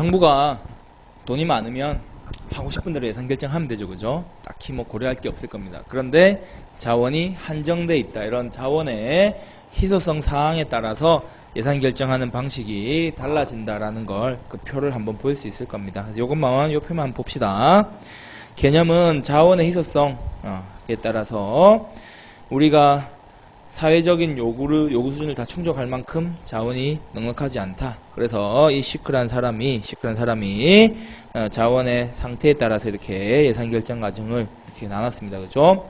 정부가 돈이 많으면 하고 싶은 대로 예산 결정하면 되죠, 그죠? 딱히 뭐 고려할 게 없을 겁니다. 그런데 자원이 한정돼 있다. 이런 자원의 희소성 사항에 따라서 예산 결정하는 방식이 달라진다라는 걸 그 표를 한번 볼 수 있을 겁니다. 그래서 요것만, 요 표만 한번 봅시다. 개념은 자원의 희소성에 따라서 우리가 사회적인 요구 수준을 다 충족할 만큼 자원이 넉넉하지 않다. 그래서 이 시크한 사람이 자원의 상태에 따라서 이렇게 예산 결정 과정을 이렇게 나눴습니다. 그죠?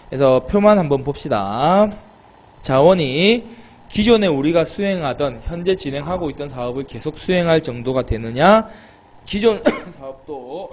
그래서 표만 한번 봅시다. 자원이 기존에 우리가 수행하던 현재 진행하고 있던 사업을 계속 수행할 정도가 되느냐, 기존 사업도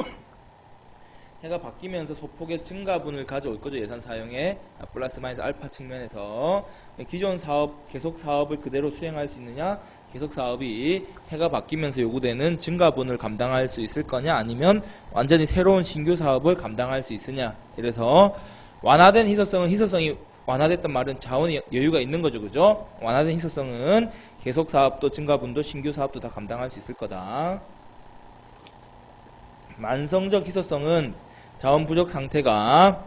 해가 바뀌면서 소폭의 증가분을 가져올 거죠. 예산 사용에 플러스 마이너스 알파 측면에서 기존 사업, 계속 사업을 그대로 수행할 수 있느냐, 계속 사업이 해가 바뀌면서 요구되는 증가분을 감당할 수 있을 거냐, 아니면 완전히 새로운 신규 사업을 감당할 수 있으냐. 이래서 완화된 희소성은, 희소성이 완화됐단 말은 자원이 여유가 있는 거죠, 그죠? 완화된 희소성은 계속 사업도 증가분도 신규 사업도 다 감당할 수 있을 거다. 만성적 희소성은 자원 부족 상태가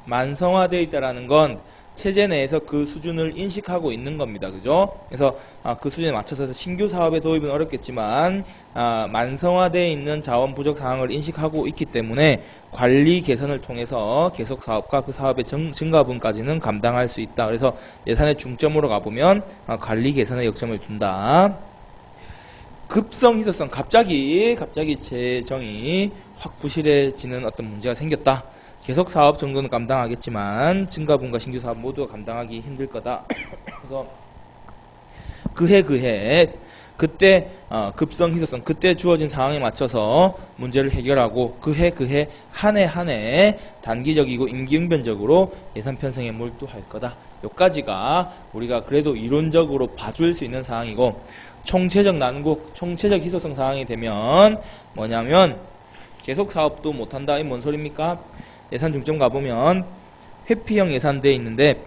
만성화되어 있다라는 건 체제 내에서 그 수준을 인식하고 있는 겁니다. 그죠? 그래서 그 수준에 맞춰서 신규 사업의 도입은 어렵겠지만 만성화되어 있는 자원 부족 상황을 인식하고 있기 때문에 관리 개선을 통해서 계속 사업과 그 사업의 증가분까지는 감당할 수 있다. 그래서 예산의 중점으로 가보면 관리 개선에 역점을 둔다. 급성 희소성, 갑자기 재정이 확 부실해지는 어떤 문제가 생겼다. 계속 사업 정도는 감당하겠지만 증가분과 신규 사업 모두가 감당하기 힘들 거다. 그래서 그때 급성 희소성, 그때 주어진 상황에 맞춰서 문제를 해결하고 그해 한 해 단기적이고 임기응변적으로 예산 편성에 몰두할 거다. 여기까지가 우리가 그래도 이론적으로 봐줄 수 있는 상황이고, 총체적 난국, 총체적 희소성 상황이 되면 뭐냐면 계속 사업도 못한다. 이 뭔 소리입니까? 예산 중점 가보면 회피형 예산돼 있는데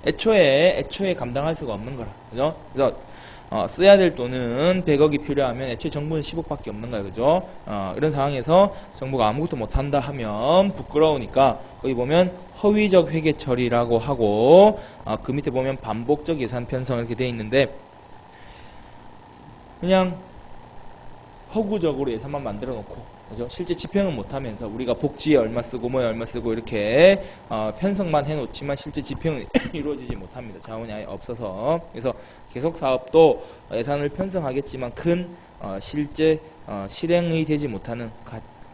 애초에 감당할 수가 없는 거라. 그죠? 그래서 써야 될 돈은 100억이 필요하면 애초에 정부는 10억밖에 없는 거예요. 그죠? 이런 상황에서 정부가 아무것도 못한다 하면 부끄러우니까 거기 보면 허위적 회계 처리라고 하고 그 밑에 보면 반복적 예산 편성 이렇게 돼 있는데 그냥 허구적으로 예산만 만들어 놓고, 그죠? 실제 집행은 못하면서 우리가 복지에 얼마 쓰고 뭐에 얼마 쓰고 이렇게 편성만 해놓지만 실제 집행은 이루어지지 못합니다. 자원이 아예 없어서. 그래서 계속 사업도 예산을 편성하겠지만 큰 실제 실행이 되지 못하는,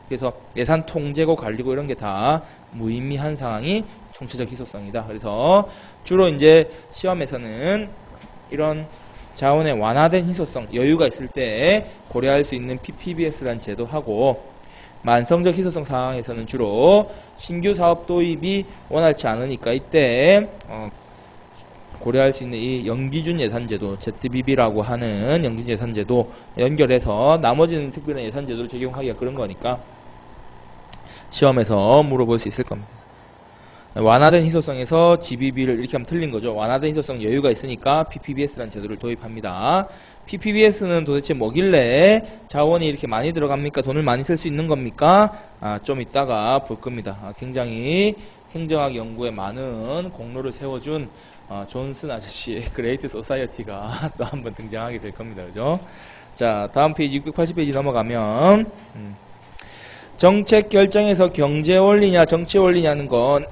그래서 예산 통제고 관리고 이런 게 다 무의미한 상황이 총체적 희소성이다. 그래서 주로 이제 시험에서는 이런 자원의 완화된 희소성, 여유가 있을 때 고려할 수 있는 PPBS라는 제도하고, 만성적 희소성 상황에서는 주로 신규 사업 도입이 원활치 않으니까 이때 고려할 수 있는 이 연기준 예산제도, ZBB라고 하는 연기준 예산제도 연결해서 나머지는 특별한 예산제도를 적용하기가 그런 거니까 시험에서 물어볼 수 있을 겁니다. 완화된 희소성에서 GBB를 이렇게 하면 틀린 거죠. 완화된 희소성 여유가 있으니까 PPBS라는 제도를 도입합니다. PPBS는 도대체 뭐길래 자원이 이렇게 많이 들어갑니까? 돈을 많이 쓸 수 있는 겁니까? 좀 이따가 볼 겁니다. 굉장히 행정학 연구에 많은 공로를 세워준 존슨 아저씨의 그레이트 소사이어티가 또 한번 등장하게 될 겁니다. 그죠? 자, 다음 페이지 680페이지 넘어가면 정책 결정에서 경제 원리냐 정치 원리냐는 건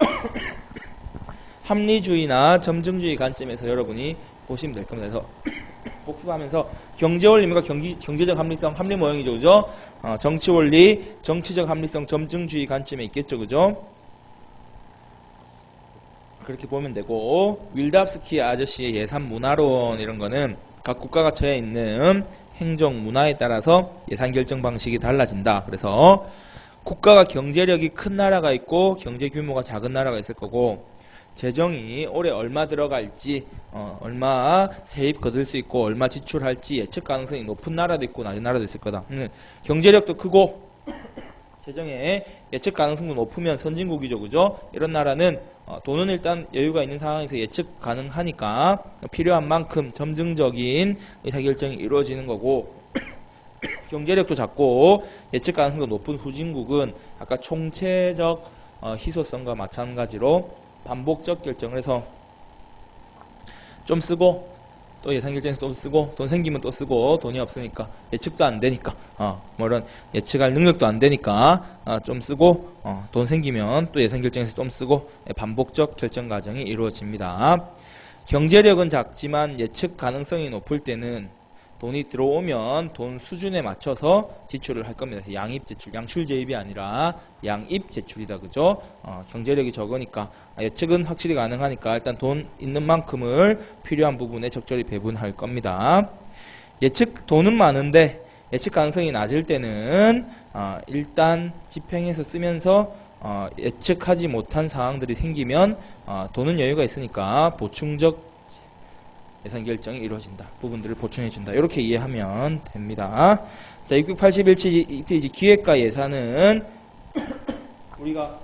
합리주의나 점증주의 관점에서 여러분이 보시면 될 겁니다. 그래서 복습하면서 경제 원리입니까? 경제적 합리성, 합리 모형이죠, 그죠? 정치 원리, 정치적 합리성, 점증주의 관점에 있겠죠, 그죠? 그렇게 보면 되고, 윌답스키 아저씨의 예산 문화론 이런 거는 각 국가가 처해 있는 행정 문화에 따라서 예산 결정 방식이 달라진다. 그래서 국가가 경제력이 큰 나라가 있고 경제 규모가 작은 나라가 있을 거고, 재정이 올해 얼마 들어갈지, 얼마 세입 거둘 수 있고 얼마 지출할지 예측 가능성이 높은 나라도 있고 낮은 나라도 있을 거다. 경제력도 크고 재정의 예측 가능성도 높으면 선진국이죠, 그죠? 이런 나라는 돈은 일단 여유가 있는 상황에서 예측 가능하니까 필요한 만큼 점증적인 의사결정이 이루어지는 거고, 경제력도 작고 예측 가능성도 높은 후진국은 아까 총체적 희소성과 마찬가지로 반복적 결정을 해서 좀 쓰고 또 예산 결정에서 또 쓰고 돈 생기면 또 쓰고 돈이 없으니까 예측도 안 되니까 뭐 이런 예측할 능력도 안 되니까 좀 쓰고 돈 생기면 또 예산 결정에서 좀 쓰고 반복적 결정 과정이 이루어집니다. 경제력은 작지만 예측 가능성이 높을 때는 돈이 들어오면 돈 수준에 맞춰서 지출을 할 겁니다. 양입 제출, 양출 제입이 아니라 양입 제출이다, 그죠? 경제력이 적으니까 예측은 확실히 가능하니까 일단 돈 있는 만큼을 필요한 부분에 적절히 배분할 겁니다. 돈은 많은데 예측 가능성이 낮을 때는 일단 집행해서 쓰면서 예측하지 못한 상황들이 생기면 돈은 여유가 있으니까 보충적 예산 결정이 이루어진다. 부분들을 보충해준다. 이렇게 이해하면 됩니다. 자, 681페이지 기획과 예산은 우리가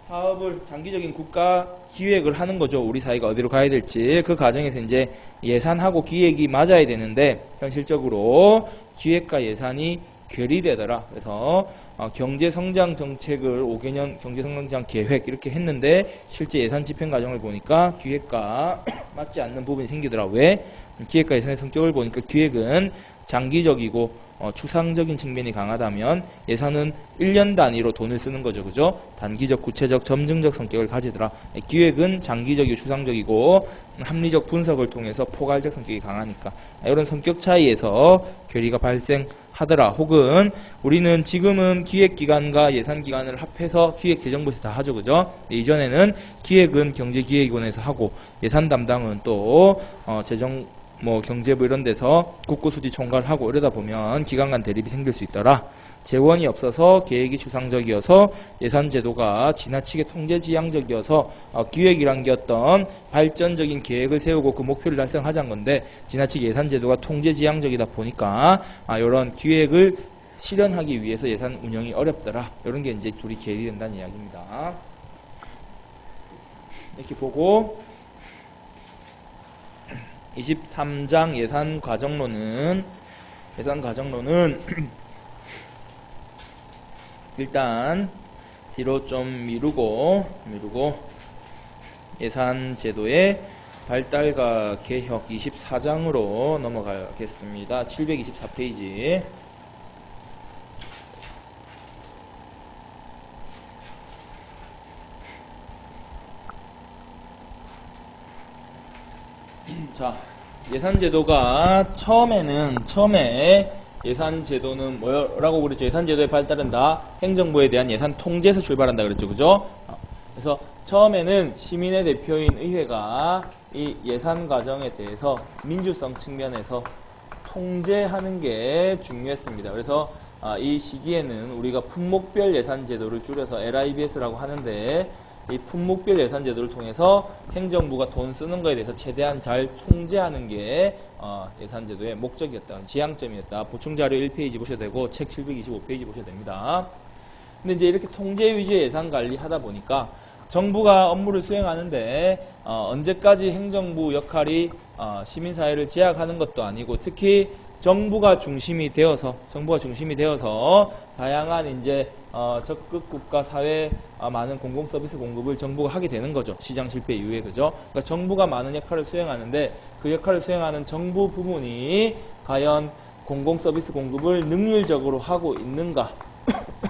사업을 장기적인 국가 기획을 하는 거죠. 우리 사회가 어디로 가야 될지. 그 과정에서 이제 예산하고 기획이 맞아야 되는데 현실적으로 기획과 예산이 괴리되더라. 그래서 경제성장 정책을 5개년 경제성장 계획 이렇게 했는데 실제 예산 집행 과정을 보니까 기획과 맞지 않는 부분이 생기더라. 왜? 기획과 예산의 성격을 보니까 기획은 장기적이고 추상적인 측면이 강하다면 예산은 1년 단위로 돈을 쓰는 거죠. 그죠? 단기적, 구체적, 점증적 성격을 가지더라. 기획은 장기적이고 추상적이고 합리적 분석을 통해서 포괄적 성격이 강하니까 이런 성격 차이에서 괴리가 발생하더라. 혹은 우리는 지금은 기획기관과 예산기관을 합해서 기획재정부에서 다 하죠. 그죠? 이전에는 기획은 경제기획위원회에서 하고 예산 담당은 또 경제부 이런 데서 국고수지 총괄하고 이러다 보면 기관 간 대립이 생길 수 있더라. 재원이 없어서 계획이 추상적이어서 예산 제도가 지나치게 통제지향적이어서 기획이란 게 어떤 발전적인 계획을 세우고 그 목표를 달성하자는 건데 지나치게 예산 제도가 통제지향적이다 보니까 이런 기획을 실현하기 위해서 예산 운영이 어렵더라. 이런 게 이제 둘이 괴리된다는 이야기입니다. 이렇게 보고 23장 예산 과정론은 일단 뒤로 좀 미루고 예산 제도의 발달과 개혁 24장으로 넘어가겠습니다. 724페이지. 자, 예산제도가 처음에 예산제도는 뭐라고 그랬죠? 예산제도의 발달은 다 행정부에 대한 예산 통제에서 출발한다 그랬죠. 그죠? 그래서 처음에는 시민의 대표인 의회가 이 예산 과정에 대해서 민주성 측면에서 통제하는 게 중요했습니다. 그래서 이 시기에는 우리가 품목별 예산제도를 줄여서 LIBS라고 하는데 이 품목별 예산제도를 통해서 행정부가 돈 쓰는 거에 대해서 최대한 잘 통제하는 게 예산제도의 목적이었다. 지향점이었다. 보충자료 1페이지 보셔도 되고 책 725페이지 보셔도 됩니다. 근데 이제 이렇게 통제 위주의 예산 관리 하다 보니까 정부가 업무를 수행하는데 언제까지 행정부 역할이 시민사회를 제약하는 것도 아니고 특히 정부가 중심이 되어서 다양한 이제 적극 국가 사회 많은 공공 서비스 공급을 정부가 하게 되는 거죠. 시장 실패 이후에. 그죠? 그러니까 정부가 많은 역할을 수행하는데 그 역할을 수행하는 정부 부문이 과연 공공 서비스 공급을 능률적으로 하고 있는가?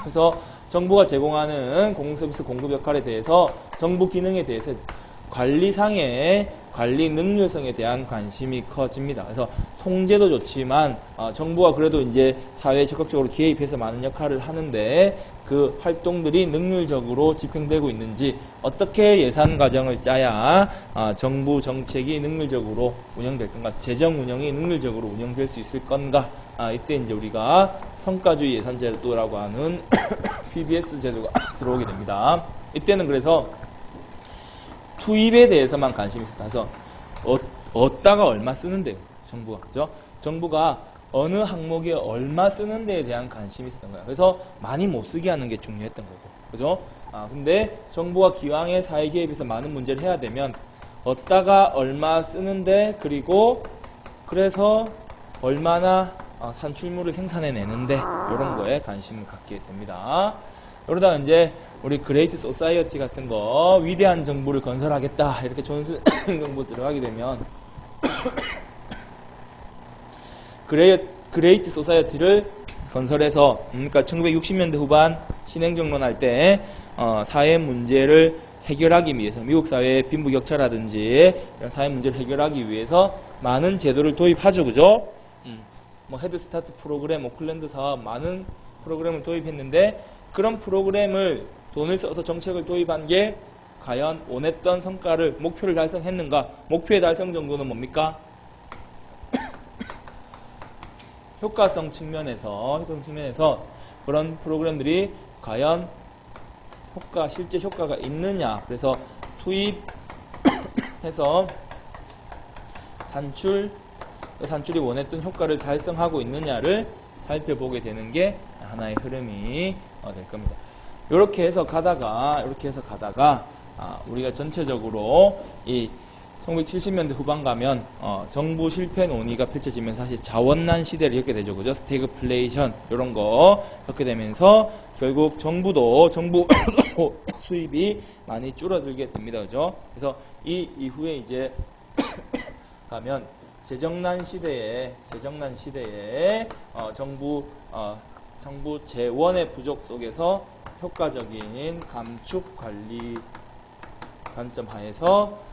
그래서 정부가 제공하는 공공 서비스 공급 역할에 대해서 정부 기능에 대해서 관리상의 관리 능률성에 대한 관심이 커집니다. 그래서 통제도 좋지만 정부가 그래도 이제 사회에 적극적으로 개입해서 많은 역할을 하는데 그 활동들이 능률적으로 집행되고 있는지 어떻게 예산 과정을 짜야 정부 정책이 능률적으로 운영될 건가, 재정 운영이 능률적으로 운영될 수 있을 건가. 이때 이제 우리가 성과주의 예산제도라고 하는 PBS 제도가 들어오게 됩니다. 이때는 그래서 투입에 대해서만 관심이 있었다. 그래서 어디다가 얼마 쓰는데 정부가, 그죠? 정부가 어느 항목에 얼마 쓰는 데에 대한 관심이 있었던 거야. 그래서 많이 못 쓰게 하는 게 중요했던 거고, 그죠? 근데 정부가 기왕에 사회 개입해서 많은 문제를 해야 되면 어디다가 얼마 쓰는데, 그리고 그래서 얼마나 산출물을 생산해내는데 이런 거에 관심을 갖게 됩니다. 그러다가 이제 우리 그레이트 소사이어티 같은 거 위대한 정부를 건설하겠다 이렇게 존슨 정부 들어가게 되면 그레이트 소사이어티를 건설해서 그러니까 1960년대 후반 신행정론 할 때 사회 문제를 해결하기 위해서 미국 사회의 빈부격차라든지 이런 사회 문제를 해결하기 위해서 많은 제도를 도입하죠, 그죠? 뭐 헤드스타트 프로그램, 오클랜드 사업 많은 프로그램을 도입했는데 그런 프로그램을 돈을 써서 정책을 도입한 게 과연 원했던 성과를 목표를 달성했는가? 목표의 달성 정도는 뭡니까? 효과성 측면에서 그런 프로그램들이 과연 실제 효과가 있느냐. 그래서 투입해서 산출이 원했던 효과를 달성하고 있느냐를 살펴보게 되는 게 하나의 흐름이 될 겁니다. 이렇게 해서 가다가 우리가 전체적으로 이 1970년대 후반 가면 정부 실패 논의가 펼쳐지면서 사실 자원난 시대를 겪게 되죠. 그죠? 스태그플레이션 이런 거 겪게 되면서 결국 정부 수입이 많이 줄어들게 됩니다. 그죠? 그래서 이 이후에 이제 가면 재정난 시대에 정부 재원의 부족 속에서 효과적인 감축 관리 관점 하에서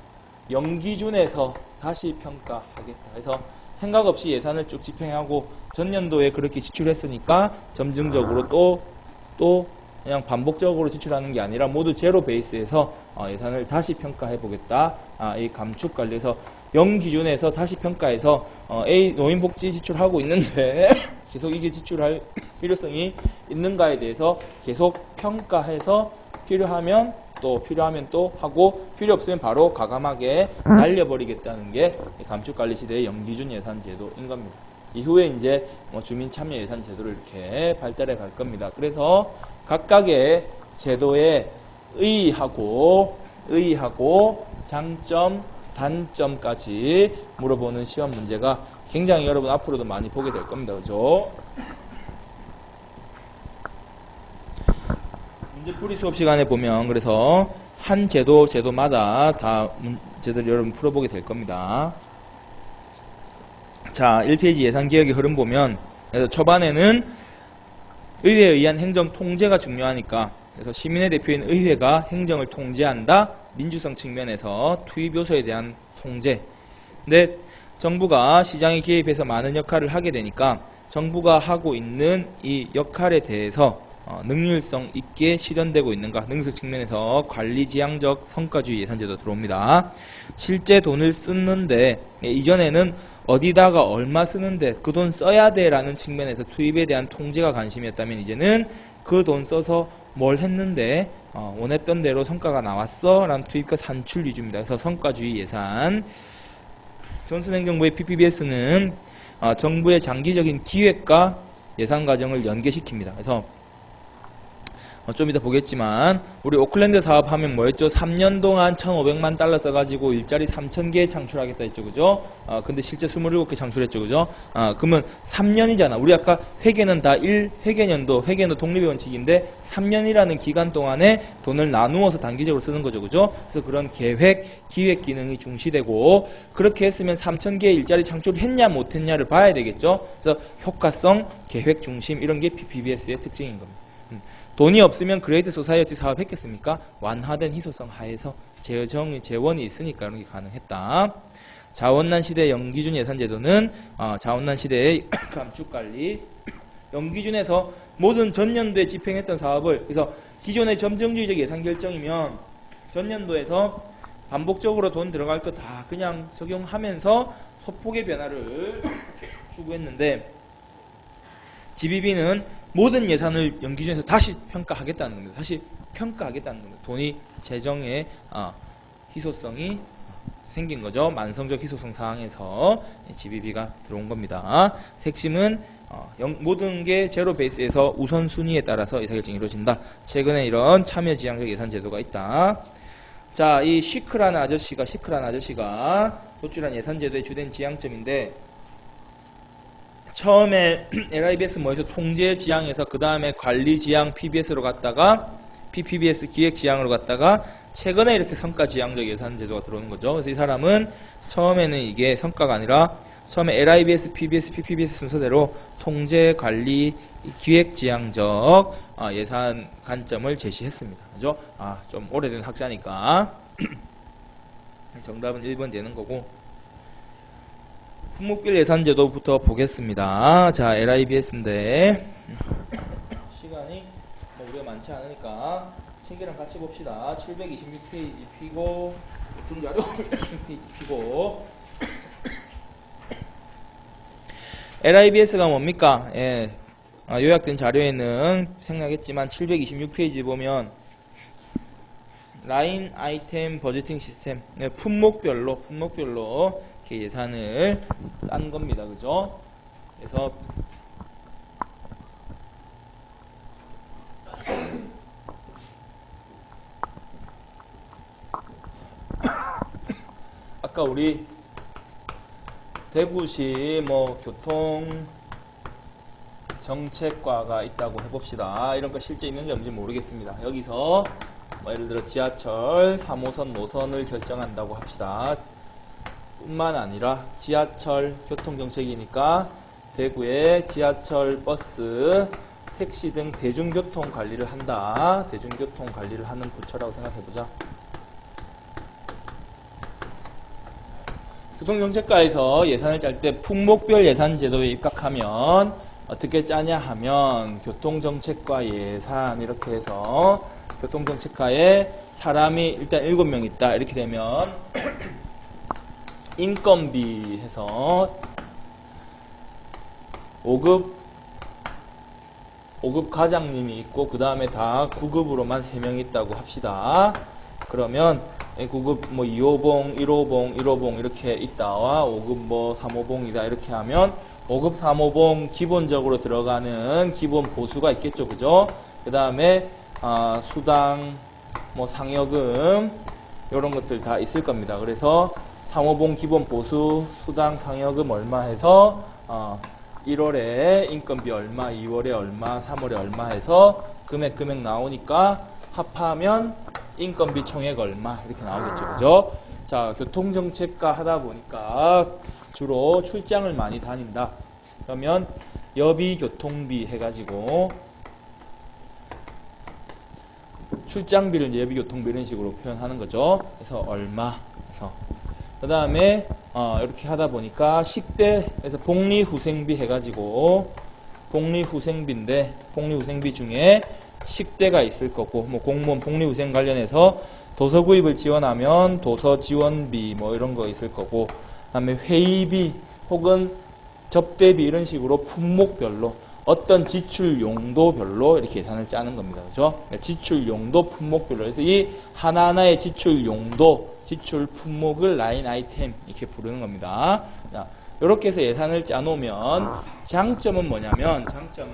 연기준에서 다시 평가하겠다. 그래서 생각 없이 예산을 쭉 집행하고 전년도에 그렇게 지출했으니까 점증적으로 또 그냥 반복적으로 지출하는 게 아니라 모두 제로 베이스에서 예산을 다시 평가해 보겠다. 이 감축 관리에서 연기준에서 다시 평가해서 노인복지 지출하고 있는데 계속 이게 지출할 필요성이 있는가에 대해서 계속 평가해서 필요하면 또 하고 필요 없으면 바로 과감하게 날려버리겠다는 게 감축관리 시대의 연기준 예산 제도인 겁니다. 이후에 이제 주민 참여 예산 제도를 이렇게 발달해 갈 겁니다. 그래서 각각의 제도에 의의하고 장점, 단점까지 물어보는 시험 문제가 굉장히 여러분 앞으로도 많이 보게 될 겁니다. 그죠? 문제풀이 수업 시간에 보면 그래서 한 제도마다 다 문제들 여러분 풀어보게 될 겁니다. 자, 1페이지 예산개혁의 흐름 보면 그래서 초반에는 의회에 의한 행정 통제가 중요하니까 그래서 시민의 대표인 의회가 행정을 통제한다. 민주성 측면에서 투입 요소에 대한 통제. 근데 정부가 시장에 개입해서 많은 역할을 하게 되니까 정부가 하고 있는 이 역할에 대해서 능률성 있게 실현되고 있는가, 능률성 측면에서 관리지향적 성과주의 예산제도 들어옵니다. 실제 돈을 쓰는데 이전에는 어디다가 얼마 쓰는데 그 돈 써야 돼 라는 측면에서 투입에 대한 통제가 관심이었다면 이제는 그 돈 써서 뭘 했는데 원했던 대로 성과가 나왔어 라는 투입과 산출 위주입니다. 그래서 성과주의 예산. 존슨 행정부의 PPBS는 정부의 장기적인 기획과 예산 과정을 연계시킵니다. 그래서 좀 이따 보겠지만 우리 오클랜드 사업하면 뭐였죠? 3년 동안 1,500만 달러 써가지고 일자리 3,000개 창출하겠다 했죠, 그죠? 근데 실제 27개 창출했죠, 그죠? 그러면 3년이잖아. 우리 아까 회계는 다 회계년도 독립의 원칙인데 3년이라는 기간 동안에 돈을 나누어서 단기적으로 쓰는 거죠, 그죠? 그래서 그런 계획, 기획 기능이 중시되고 그렇게 했으면 3,000개의 일자리 창출했냐 못했냐를 봐야 되겠죠? 그래서 효과성, 계획 중심 이런 게 PPBS의 특징인 겁니다. 돈이 없으면 그레이트 소사이어티 사업 했겠습니까? 완화된 희소성 하에서 재원이 있으니까 이런 게 가능했다. 자원난 시대 연기준 예산제도는 자원난 시대의 감축관리 연기준에서 모든 전년도에 집행했던 사업을 그래서 기존의 점정주의적 예산 결정이면 전년도에서 반복적으로 돈 들어갈 거 다 그냥 적용하면서 소폭의 변화를 추구했는데 GBB는 모든 예산을 연기준에서 다시 평가하겠다는 겁니다. 다시 평가하겠다는 겁니다. 돈이 재정의 희소성이 생긴 거죠. 만성적 희소성 상황에서 GBB가 들어온 겁니다. 핵심은 모든 게 제로 베이스에서 우선순위에 따라서 의사결정이 이루어진다. 최근에 이런 참여지향적 예산제도가 있다. 자, 이 시크라는 아저씨가 도출한 예산제도의 주된 지향점인데 처음에 LIBS 뭐에서 통제 지향에서 그 다음에 관리 지향 PBS로 갔다가 PPBS 기획 지향으로 갔다가 최근에 이렇게 성과 지향적 예산 제도가 들어오는 거죠. 그래서 이 사람은 처음에는 이게 성과가 아니라 처음에 LIBS, PBS, PPBS 순서대로 통제, 관리, 기획 지향적 예산 관점을 제시했습니다. 그죠? 좀 오래된 학자니까 정답은 1번 되는 거고, 품목별 예산 제도부터 보겠습니다. 자, LIBS인데 시간이 우리가 많지 않으니까 책이랑 같이 봅시다. 726페이지 피고 중자료 페이지 피고. LIBS가 뭡니까? 예, 요약된 자료에는 생략했지만 726페이지 보면 라인 아이템 버제팅 시스템, 예, 품목별로 이렇게 예산을 짠 겁니다. 그죠? 그래서 아까 우리 대구시 뭐 교통 정책과가 있다고 해봅시다. 이런 거 실제 있는지 없는지 모르겠습니다. 여기서 뭐 예를 들어 지하철 3호선 노선을 결정한다고 합시다. 뿐만 아니라 지하철 교통정책이니까 대구의 지하철, 버스, 택시 등 대중교통 관리를 한다. 대중교통 관리를 하는 부처라고 생각해보자. 교통정책과에서 예산을 짤 때 품목별 예산 제도에 입각하면 어떻게 짜냐 하면 교통정책과 예산 이렇게 해서 교통정책과에 사람이 일단 7명 있다. 이렇게 되면 인건비 해서 5급 과장님이 있고 그 다음에 다 9급으로만 3명 있다고 합시다. 그러면 9급 뭐 2호봉, 1호봉, 1호봉 이렇게 있다와 5급 뭐 3호봉이다 이렇게 하면 5급 3호봉 기본적으로 들어가는 기본 보수가 있겠죠. 그죠? 그 다음에 수당, 뭐 상여금 이런 것들 다 있을 겁니다. 그래서 3호봉 기본 보수, 수당, 상여금 얼마 해서 1월에 인건비 얼마, 2월에 얼마, 3월에 얼마 해서 금액 나오니까 합하면 인건비 총액 얼마 이렇게 나오겠죠. 그죠? 자, 교통정책과 하다 보니까 주로 출장을 많이 다닌다. 그러면 여비 교통비 해가지고 출장비를 예비 교통비 이런 식으로 표현하는 거죠. 그래서 얼마 해서 그 다음에 이렇게 하다 보니까 식대에서 복리후생비 해가지고 복리후생비인데 복리후생비 중에 식대가 있을 거고 뭐 공무원 복리후생 관련해서 도서 구입을 지원하면 도서 지원비 뭐 이런 거 있을 거고 그다음에 회의비 혹은 접대비 이런 식으로 품목별로 어떤 지출 용도별로 이렇게 예산을 짜는 겁니다. 그죠? 지출 용도 품목별로. 그래서 이 하나하나의 지출 용도, 지출 품목을 라인 아이템 이렇게 부르는 겁니다. 자, 이렇게 해서 예산을 짜놓으면 장점은 뭐냐면 장점은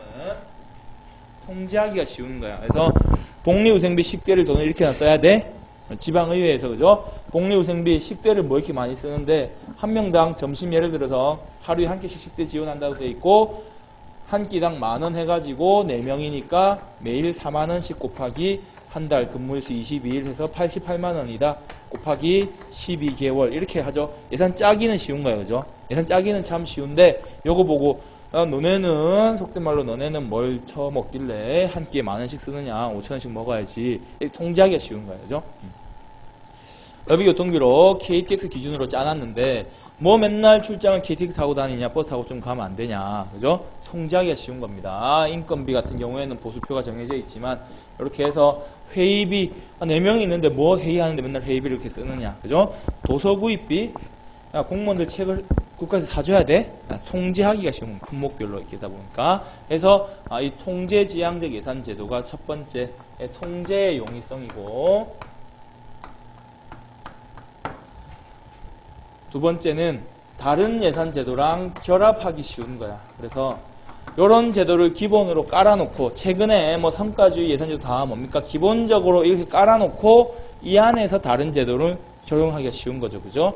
통제하기가 쉬운 거야. 그래서 복리후생비 식대를 돈을 이렇게나 써야 돼. 지방의회에서 그죠? 복리후생비 식대를 뭐 이렇게 많이 쓰는데 한 명당 점심 예를 들어서 하루에 한 끼씩 식대 지원한다고 돼 있고 한 끼당 10,000원 해가지고 4명이니까 매일 40,000원씩 곱하기 한 달 근무일수 22일 해서 88만원이다. 곱하기 12개월 이렇게 하죠. 예산 짜기는 쉬운 거예요. 그죠? 예산 짜기는 참 쉬운데 요거 보고 너네는 속된 말로 너네는 뭘 처먹길래 한 끼에 10,000원씩 쓰느냐 5,000원씩 먹어야지 통제하기가 쉬운 거예요. 그죠? 여비교통비로 KTX 기준으로 짜놨는데 뭐 맨날 출장을 KTX 타고 다니냐 버스 타고 좀 가면 안 되냐 그죠? 통제하기가 쉬운 겁니다. 인건비 같은 경우에는 보수표가 정해져 있지만 이렇게 해서 회의비 4명이 있는데 뭐 회의하는데 맨날 회의비를 이렇게 쓰느냐 그죠? 도서 구입비 공무원들 책을 국가에서 사줘야 돼. 통제하기가 쉬운 품목별로 이렇게 하다 보니까 그래서 이 통제지향적 예산 제도가 첫 번째 통제의 용이성이고 두 번째는 다른 예산 제도랑 결합하기 쉬운 거야. 그래서 이런 제도를 기본으로 깔아놓고 최근에 뭐 성과주의 예산 제도 다 뭡니까? 기본적으로 이렇게 깔아놓고 이 안에서 다른 제도를 적용하기가 쉬운 거죠. 그죠?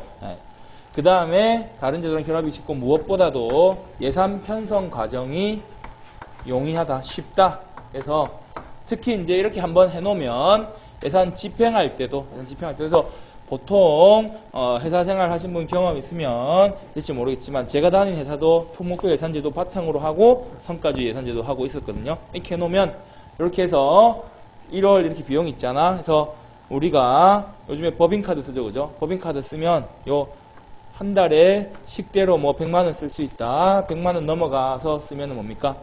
그 다음에 다른 제도랑 결합이 쉽고 무엇보다도 예산 편성 과정이 용이하다, 쉽다. 그래서 특히 이제 이렇게 한번 해놓으면 예산 집행할 때도 그래서 보통 회사 생활 하신 분 경험 있으면 될지 모르겠지만 제가 다닌 회사도 품목별 예산제도 바탕으로 하고 성과주의 예산제도 하고 있었거든요. 이렇게 해놓으면 이렇게 해서 1월 이렇게 비용이 있잖아. 그래서 우리가 요즘에 법인카드 쓰죠, 그죠? 법인카드 쓰면 요 한 달에 식대로 뭐 100만원 쓸 수 있다. 100만원 넘어가서 쓰면은 뭡니까?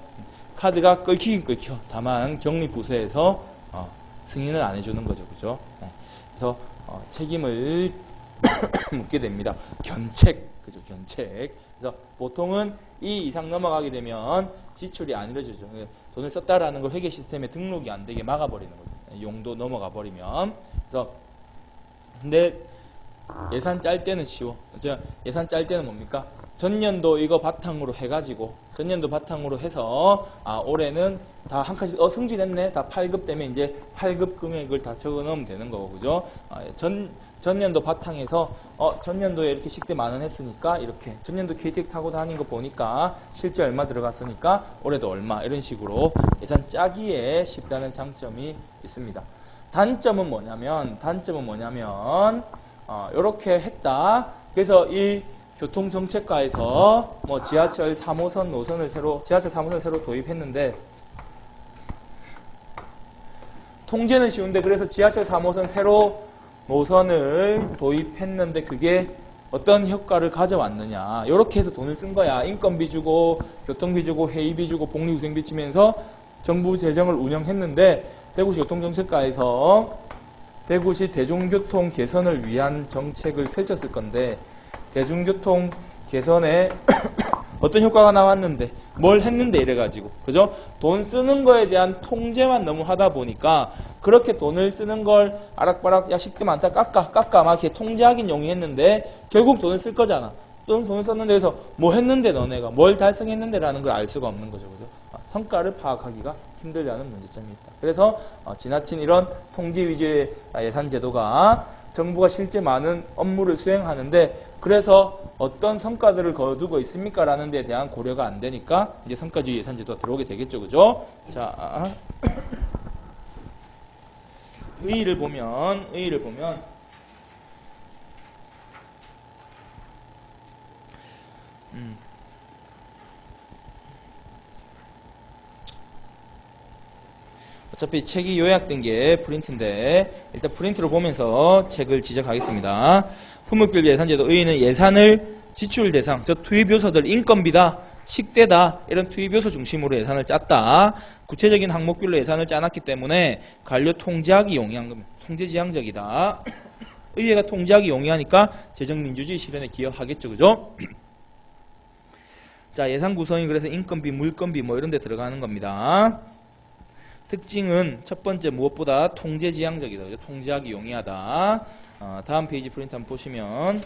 카드가 끊기긴 끊겨. 다만 격리부서에서 승인을 안 해주는 거죠, 그죠? 그래서 책임을 묻게 됩니다. 견책, 그죠? 견책. 그래서 보통은 이 이상 넘어가게 되면 지출이 안 이루어지죠. 돈을 썼다라는 걸 회계 시스템에 등록이 안 되게 막아버리는 거죠. 용도 넘어가 버리면. 그래서 근데 예산 짤 때는 쉬워. 예산 짤 때는 뭡니까? 전년도 이거 바탕으로 해가지고 전년도 바탕으로 해서 올해는 다 한 칸씩 승진했네. 다 8급 되면 이제 8급 금액을 다 적어 넣으면 되는 거고, 그죠? 전년도 바탕에서 전년도에 이렇게 식대 만원 했으니까 이렇게 전년도 KTX 타고 다닌 거 보니까 실제 얼마 들어갔으니까 올해도 얼마, 이런 식으로 예산 짜기에 쉽다는 장점이 있습니다. 단점은 뭐냐면 이렇게 했다. 그래서 이 교통정책과에서 뭐 지하철 3호선 노선을 새로 도입했는데 통제는 쉬운데 그래서 지하철 3호선 새로 노선을 도입했는데 그게 어떤 효과를 가져왔느냐. 이렇게 해서 돈을 쓴 거야. 인건비 주고 교통비 주고 회의비 주고 복리후생비 치면서 정부 재정을 운영했는데 대구시 교통정책과에서 대구시 대중교통 개선을 위한 정책을 펼쳤을 건데 대중교통 개선에 어떤 효과가 나왔는데 뭘 했는데 이래가지고, 그죠? 돈 쓰는 거에 대한 통제만 너무 하다 보니까 그렇게 돈을 쓰는 걸 아락바락 야 식대 많다 깎아 막 이렇게 통제하긴 용이했는데 결국 돈을 쓸 거잖아. 돈을 썼는데 그래서 뭐 했는데 너네가 뭘 달성했는데 라는 걸 알 수가 없는 거죠, 그죠? 성과를 파악하기가 힘들다는 문제점이 있다. 그래서 지나친 이런 통제 위주의 예산 제도가 정부가 실제 많은 업무를 수행하는데 그래서 어떤 성과들을 거두고 있습니까? 라는 데 대한 고려가 안 되니까 이제 성과주의 예산 제도가 들어오게 되겠죠, 그죠? 자, 의의를 보면 어차피 책이 요약된 게 프린트인데 일단 프린트를 보면서 책을 지적하겠습니다. 품목별 예산제도 의의는 예산을 지출 대상, 투입 요소들 인건비다, 식대다 이런 투입 요소 중심으로 예산을 짰다. 구체적인 항목별로 예산을 짜놨기 때문에 관료 통제하기 용이한 겁니다. 통제지향적이다. 의회가 통제하기 용이하니까 재정민주주의 실현에 기여하겠죠, 그죠? 자, 예산 구성이 그래서 인건비, 물건비 뭐 이런 데 들어가는 겁니다. 특징은 첫 번째 무엇보다 통제지향적이다. 그죠? 통제하기 용이하다. 다음 페이지 프린트 한번 보시면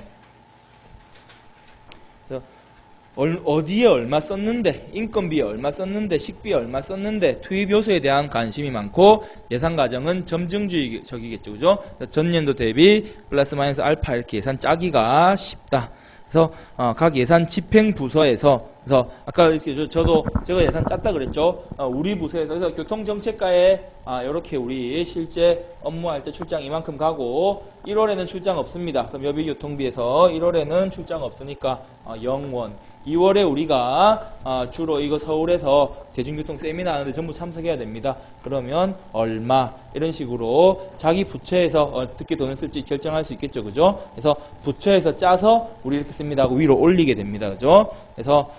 어디에 얼마 썼는데, 인건비에 얼마 썼는데, 식비에 얼마 썼는데 투입 요소에 대한 관심이 많고 예산 과정은 점증주의적이겠죠, 그죠? 전년도 대비 플러스 마이너스 알파 이렇게 예산 짜기가 쉽다. 그래서 각 예산 집행 부서에서 그래서 아까 이렇게 제가 예산 짰다 그랬죠. 우리 부서에서 그래서 교통정책과에 이렇게 우리 실제 업무할 때 출장 이만큼 가고 1월에는 출장 없습니다. 그럼 여비교통비에서 1월에는 출장 없으니까 0원. 2월에 우리가 주로 이거 서울에서 대중교통 세미나 하는데 전부 참석해야 됩니다. 그러면 얼마 이런 식으로 자기 부처에서 어떻게 돈을 쓸지 결정할 수 있겠죠, 그죠? 그래서 부처에서 짜서 우리 이렇게 씁니다 하고 위로 올리게 됩니다, 그죠? 그래서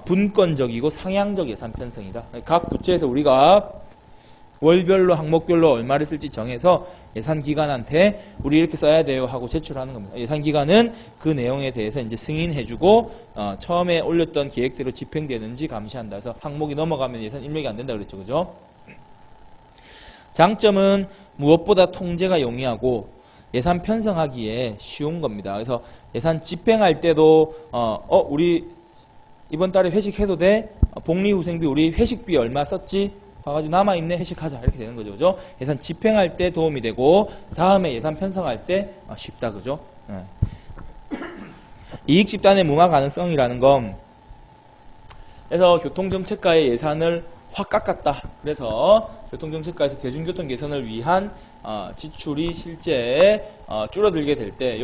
분권적이고 상향적 예산 편성이다. 각 부처에서 우리가 월별로 항목별로 얼마를 쓸지 정해서 예산기관한테 우리 이렇게 써야 돼요 하고 제출하는 겁니다. 예산기관은 그 내용에 대해서 이제 승인해주고 처음에 올렸던 계획대로 집행되는지 감시한다. 그래서 항목이 넘어가면 예산 입력이 안 된다 그랬죠, 그죠? 장점은 무엇보다 통제가 용이하고 예산 편성하기에 쉬운 겁니다. 그래서 예산 집행할 때도 우리 이번 달에 회식해도 돼? 복리후생비 우리 회식비 얼마 썼지? 봐가지고 남아있네 회식하자 이렇게 되는 거죠, 그죠? 예산 집행할 때 도움이 되고 다음에 예산 편성할 때 쉽다, 그죠? 이익 집단의 무마 가능성이라는 건 그래서 교통정책과의 예산을 확 깎았다. 그래서 교통정책과에서 대중교통 개선을 위한 지출이 실제 줄어들게 될 때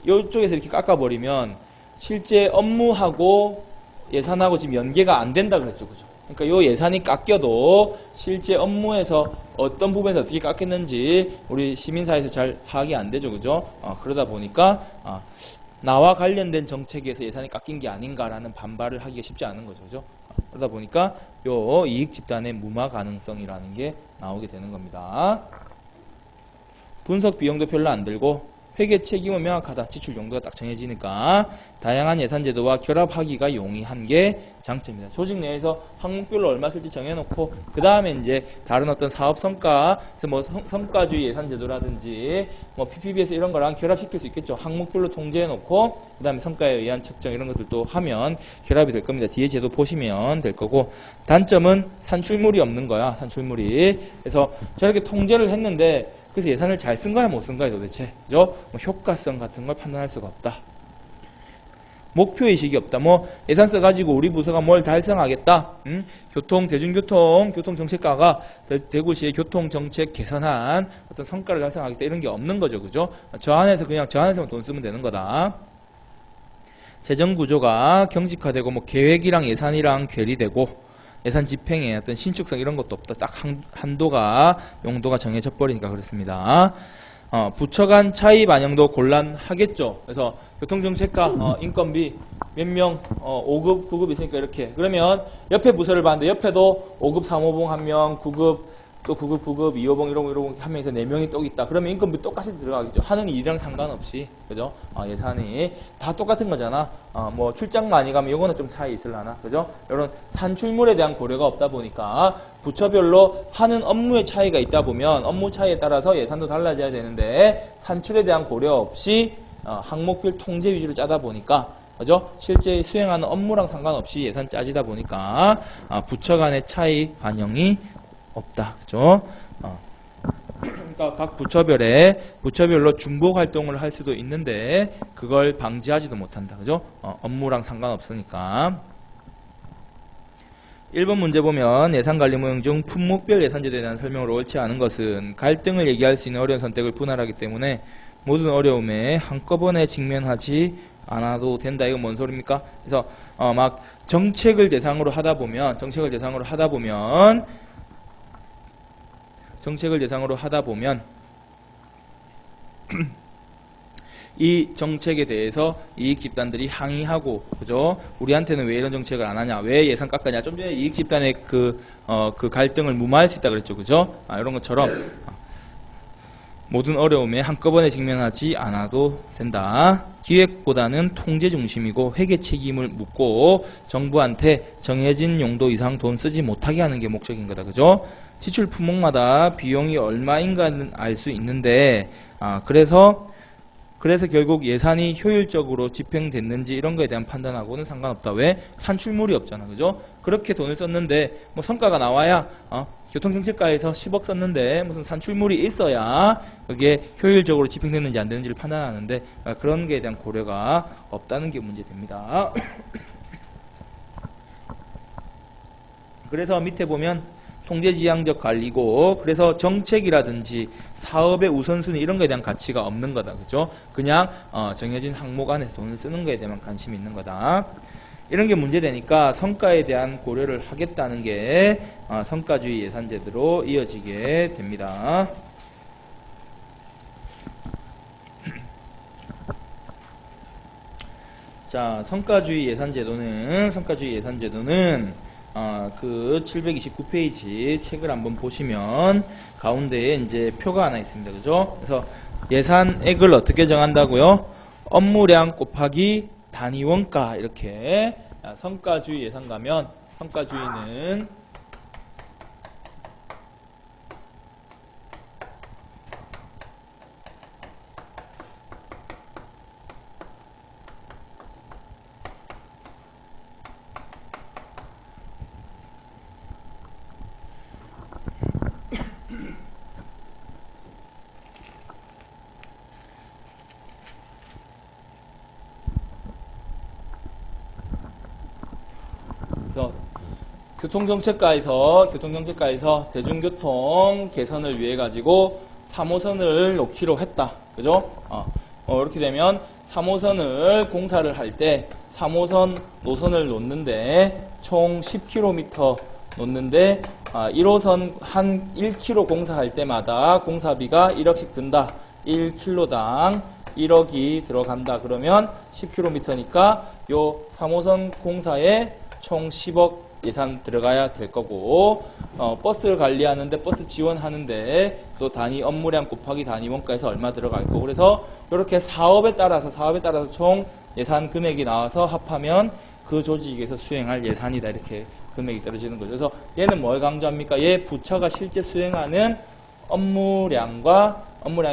요쪽에서 이렇게 깎아버리면 실제 업무하고 예산하고 지금 연계가 안 된다 그랬죠. 그죠? 그러니까 요 예산이 깎여도 실제 업무에서 어떤 부분에서 어떻게 깎였는지 우리 시민사회에서 잘 파악이 안 되죠. 그죠? 그러다 보니까 나와 관련된 정책에서 예산이 깎인 게 아닌가라는 반발을 하기가 쉽지 않은 거죠. 그죠? 그러다 보니까 요 이익 집단의 무마 가능성이라는 게 나오게 되는 겁니다. 분석 비용도 별로 안 들고 회계 책임은 명확하다. 지출 용도가 딱 정해지니까 다양한 예산 제도와 결합하기가 용이한 게 장점입니다. 조직 내에서 항목별로 얼마 쓸지 정해놓고 그 다음에 이제 다른 어떤 사업 성과, 뭐 성과주의 예산 제도라든지 뭐 PPB에서 이런 거랑 결합시킬 수 있겠죠. 항목별로 통제해놓고 그 다음에 성과에 의한 측정 이런 것들도 하면 결합이 될 겁니다. 뒤에 제도 보시면 될 거고 단점은 산출물이 없는 거야. 산출물이. 그래서 저렇게 통제를 했는데 그래서 예산을 잘 쓴 거야 못 쓴 거야 도대체. 그죠? 뭐 효과성 같은 걸 판단할 수가 없다. 목표의식이 없다. 뭐 예산 써가지고 우리 부서가 뭘 달성하겠다. 교통정책과가 대구시의 교통정책 개선한 어떤 성과를 달성하겠다. 이런 게 없는 거죠. 그죠? 저 안에서만 돈 쓰면 되는 거다. 재정구조가 경직화되고 뭐 계획이랑 예산이랑 괴리되고 예산 집행에 어떤 신축성 이런 것도 없다. 딱 한도가 용도가 정해져 버리니까 그렇습니다. 부처 간 차이 반영도 곤란하겠죠. 그래서 교통정책과 인건비 몇 명 5급, 9급 있으니까 이렇게 그러면 옆에 부서를 봤는데 옆에도 5급 3호봉 한 명, 9급 또 9급, 9급, 2호봉, 1호봉 한 명에서 4명이 또 있다. 그러면 인건비 똑같이 들어가겠죠. 하는 일이랑 상관없이. 그죠? 예산이 다 똑같은 거잖아. 뭐 출장 많이 가면 요거는 좀 차이 있을라나. 그죠? 이런 산출물에 대한 고려가 없다 보니까 부처별로 하는 업무의 차이가 있다 보면 업무 차이에 따라서 예산도 달라져야 되는데 산출에 대한 고려 없이 항목별 통제 위주로 짜다 보니까 그죠? 실제 수행하는 업무랑 상관없이 예산 짜지다 보니까 부처 간의 차이 반영이 없다. 그죠? 그러니까 각 부처별로 중복 활동을 할 수도 있는데 그걸 방지하지도 못한다. 그죠? 업무랑 상관없으니까. 1번 문제 보면 예산관리 모형 중 품목별 예산제도에 대한 설명으로 옳지 않은 것은 갈등을 얘기할 수 있는 어려운 선택을 분할하기 때문에 모든 어려움에 한꺼번에 직면하지 않아도 된다. 이건 뭔 소리입니까? 그래서 막 정책을 대상으로 하다 보면 이 정책에 대해서 이익 집단들이 항의하고, 그죠? 우리한테는 왜 이런 정책을 안 하냐? 왜 예산 깎았냐? 좀 전에 이익 집단의 그 갈등을 무마할 수 있다 그랬죠, 그죠? 이런 것처럼 모든 어려움에 한꺼번에 직면하지 않아도 된다. 기획보다는 통제 중심이고 회계 책임을 묻고 정부한테 정해진 용도 이상 돈 쓰지 못하게 하는 게 목적인 거다, 그죠? 지출 품목마다 비용이 얼마인가는 알 수 있는데, 그래서 결국 예산이 효율적으로 집행됐는지 이런 거에 대한 판단하고는 상관없다. 왜? 산출물이 없잖아. 그죠? 그렇게 돈을 썼는데 뭐 성과가 나와야 교통정책과에서 10억 썼는데 무슨 산출물이 있어야 그게 효율적으로 집행됐는지 안 되는지를 판단하는데 그런 거에 대한 고려가 없다는 게 문제됩니다. 그래서 밑에 보면 통제지향적 관리고 그래서 정책이라든지 사업의 우선순위 이런 거에 대한 가치가 없는 거다. 그죠? 그냥 정해진 항목 안에서 돈을 쓰는 거에 대한 관심이 있는 거다. 이런 게 문제되니까 성과에 대한 고려를 하겠다는 게 성과주의 예산제도로 이어지게 됩니다. 자, 성과주의 예산제도는 그 729페이지 책을 한번 보시면 가운데에 이제 표가 하나 있습니다. 그죠? 그래서 예산액을 어떻게 정한다고요? 업무량 곱하기 단위 원가 이렇게 성과주의 예산 가면 성과주의는 그래서 교통정책과에서 대중교통 개선을 위해 가지고 3호선을 놓기로 했다. 그죠? 이렇게 되면 3호선을 공사를 할 때 3호선 노선을 놓는데 총 10km 놓는데 1호선 한 1km 공사할 때마다 공사비가 1억씩 든다. 1km당 1억이 들어간다. 그러면 10km니까 요 3호선 공사에 총 10억 예산 들어가야 될 거고, 버스를 관리하는데 버스 지원하는데 또 단위 업무량 곱하기 단위 원가에서 얼마 들어갈 거고, 그래서 이렇게 사업에 따라서 총 예산 금액이 나와서 합하면 그 조직에서 수행할 예산이다, 이렇게 금액이 떨어지는 거죠. 그래서 얘는 뭘 강조합니까? 얘 부처가 실제 수행하는 업무량에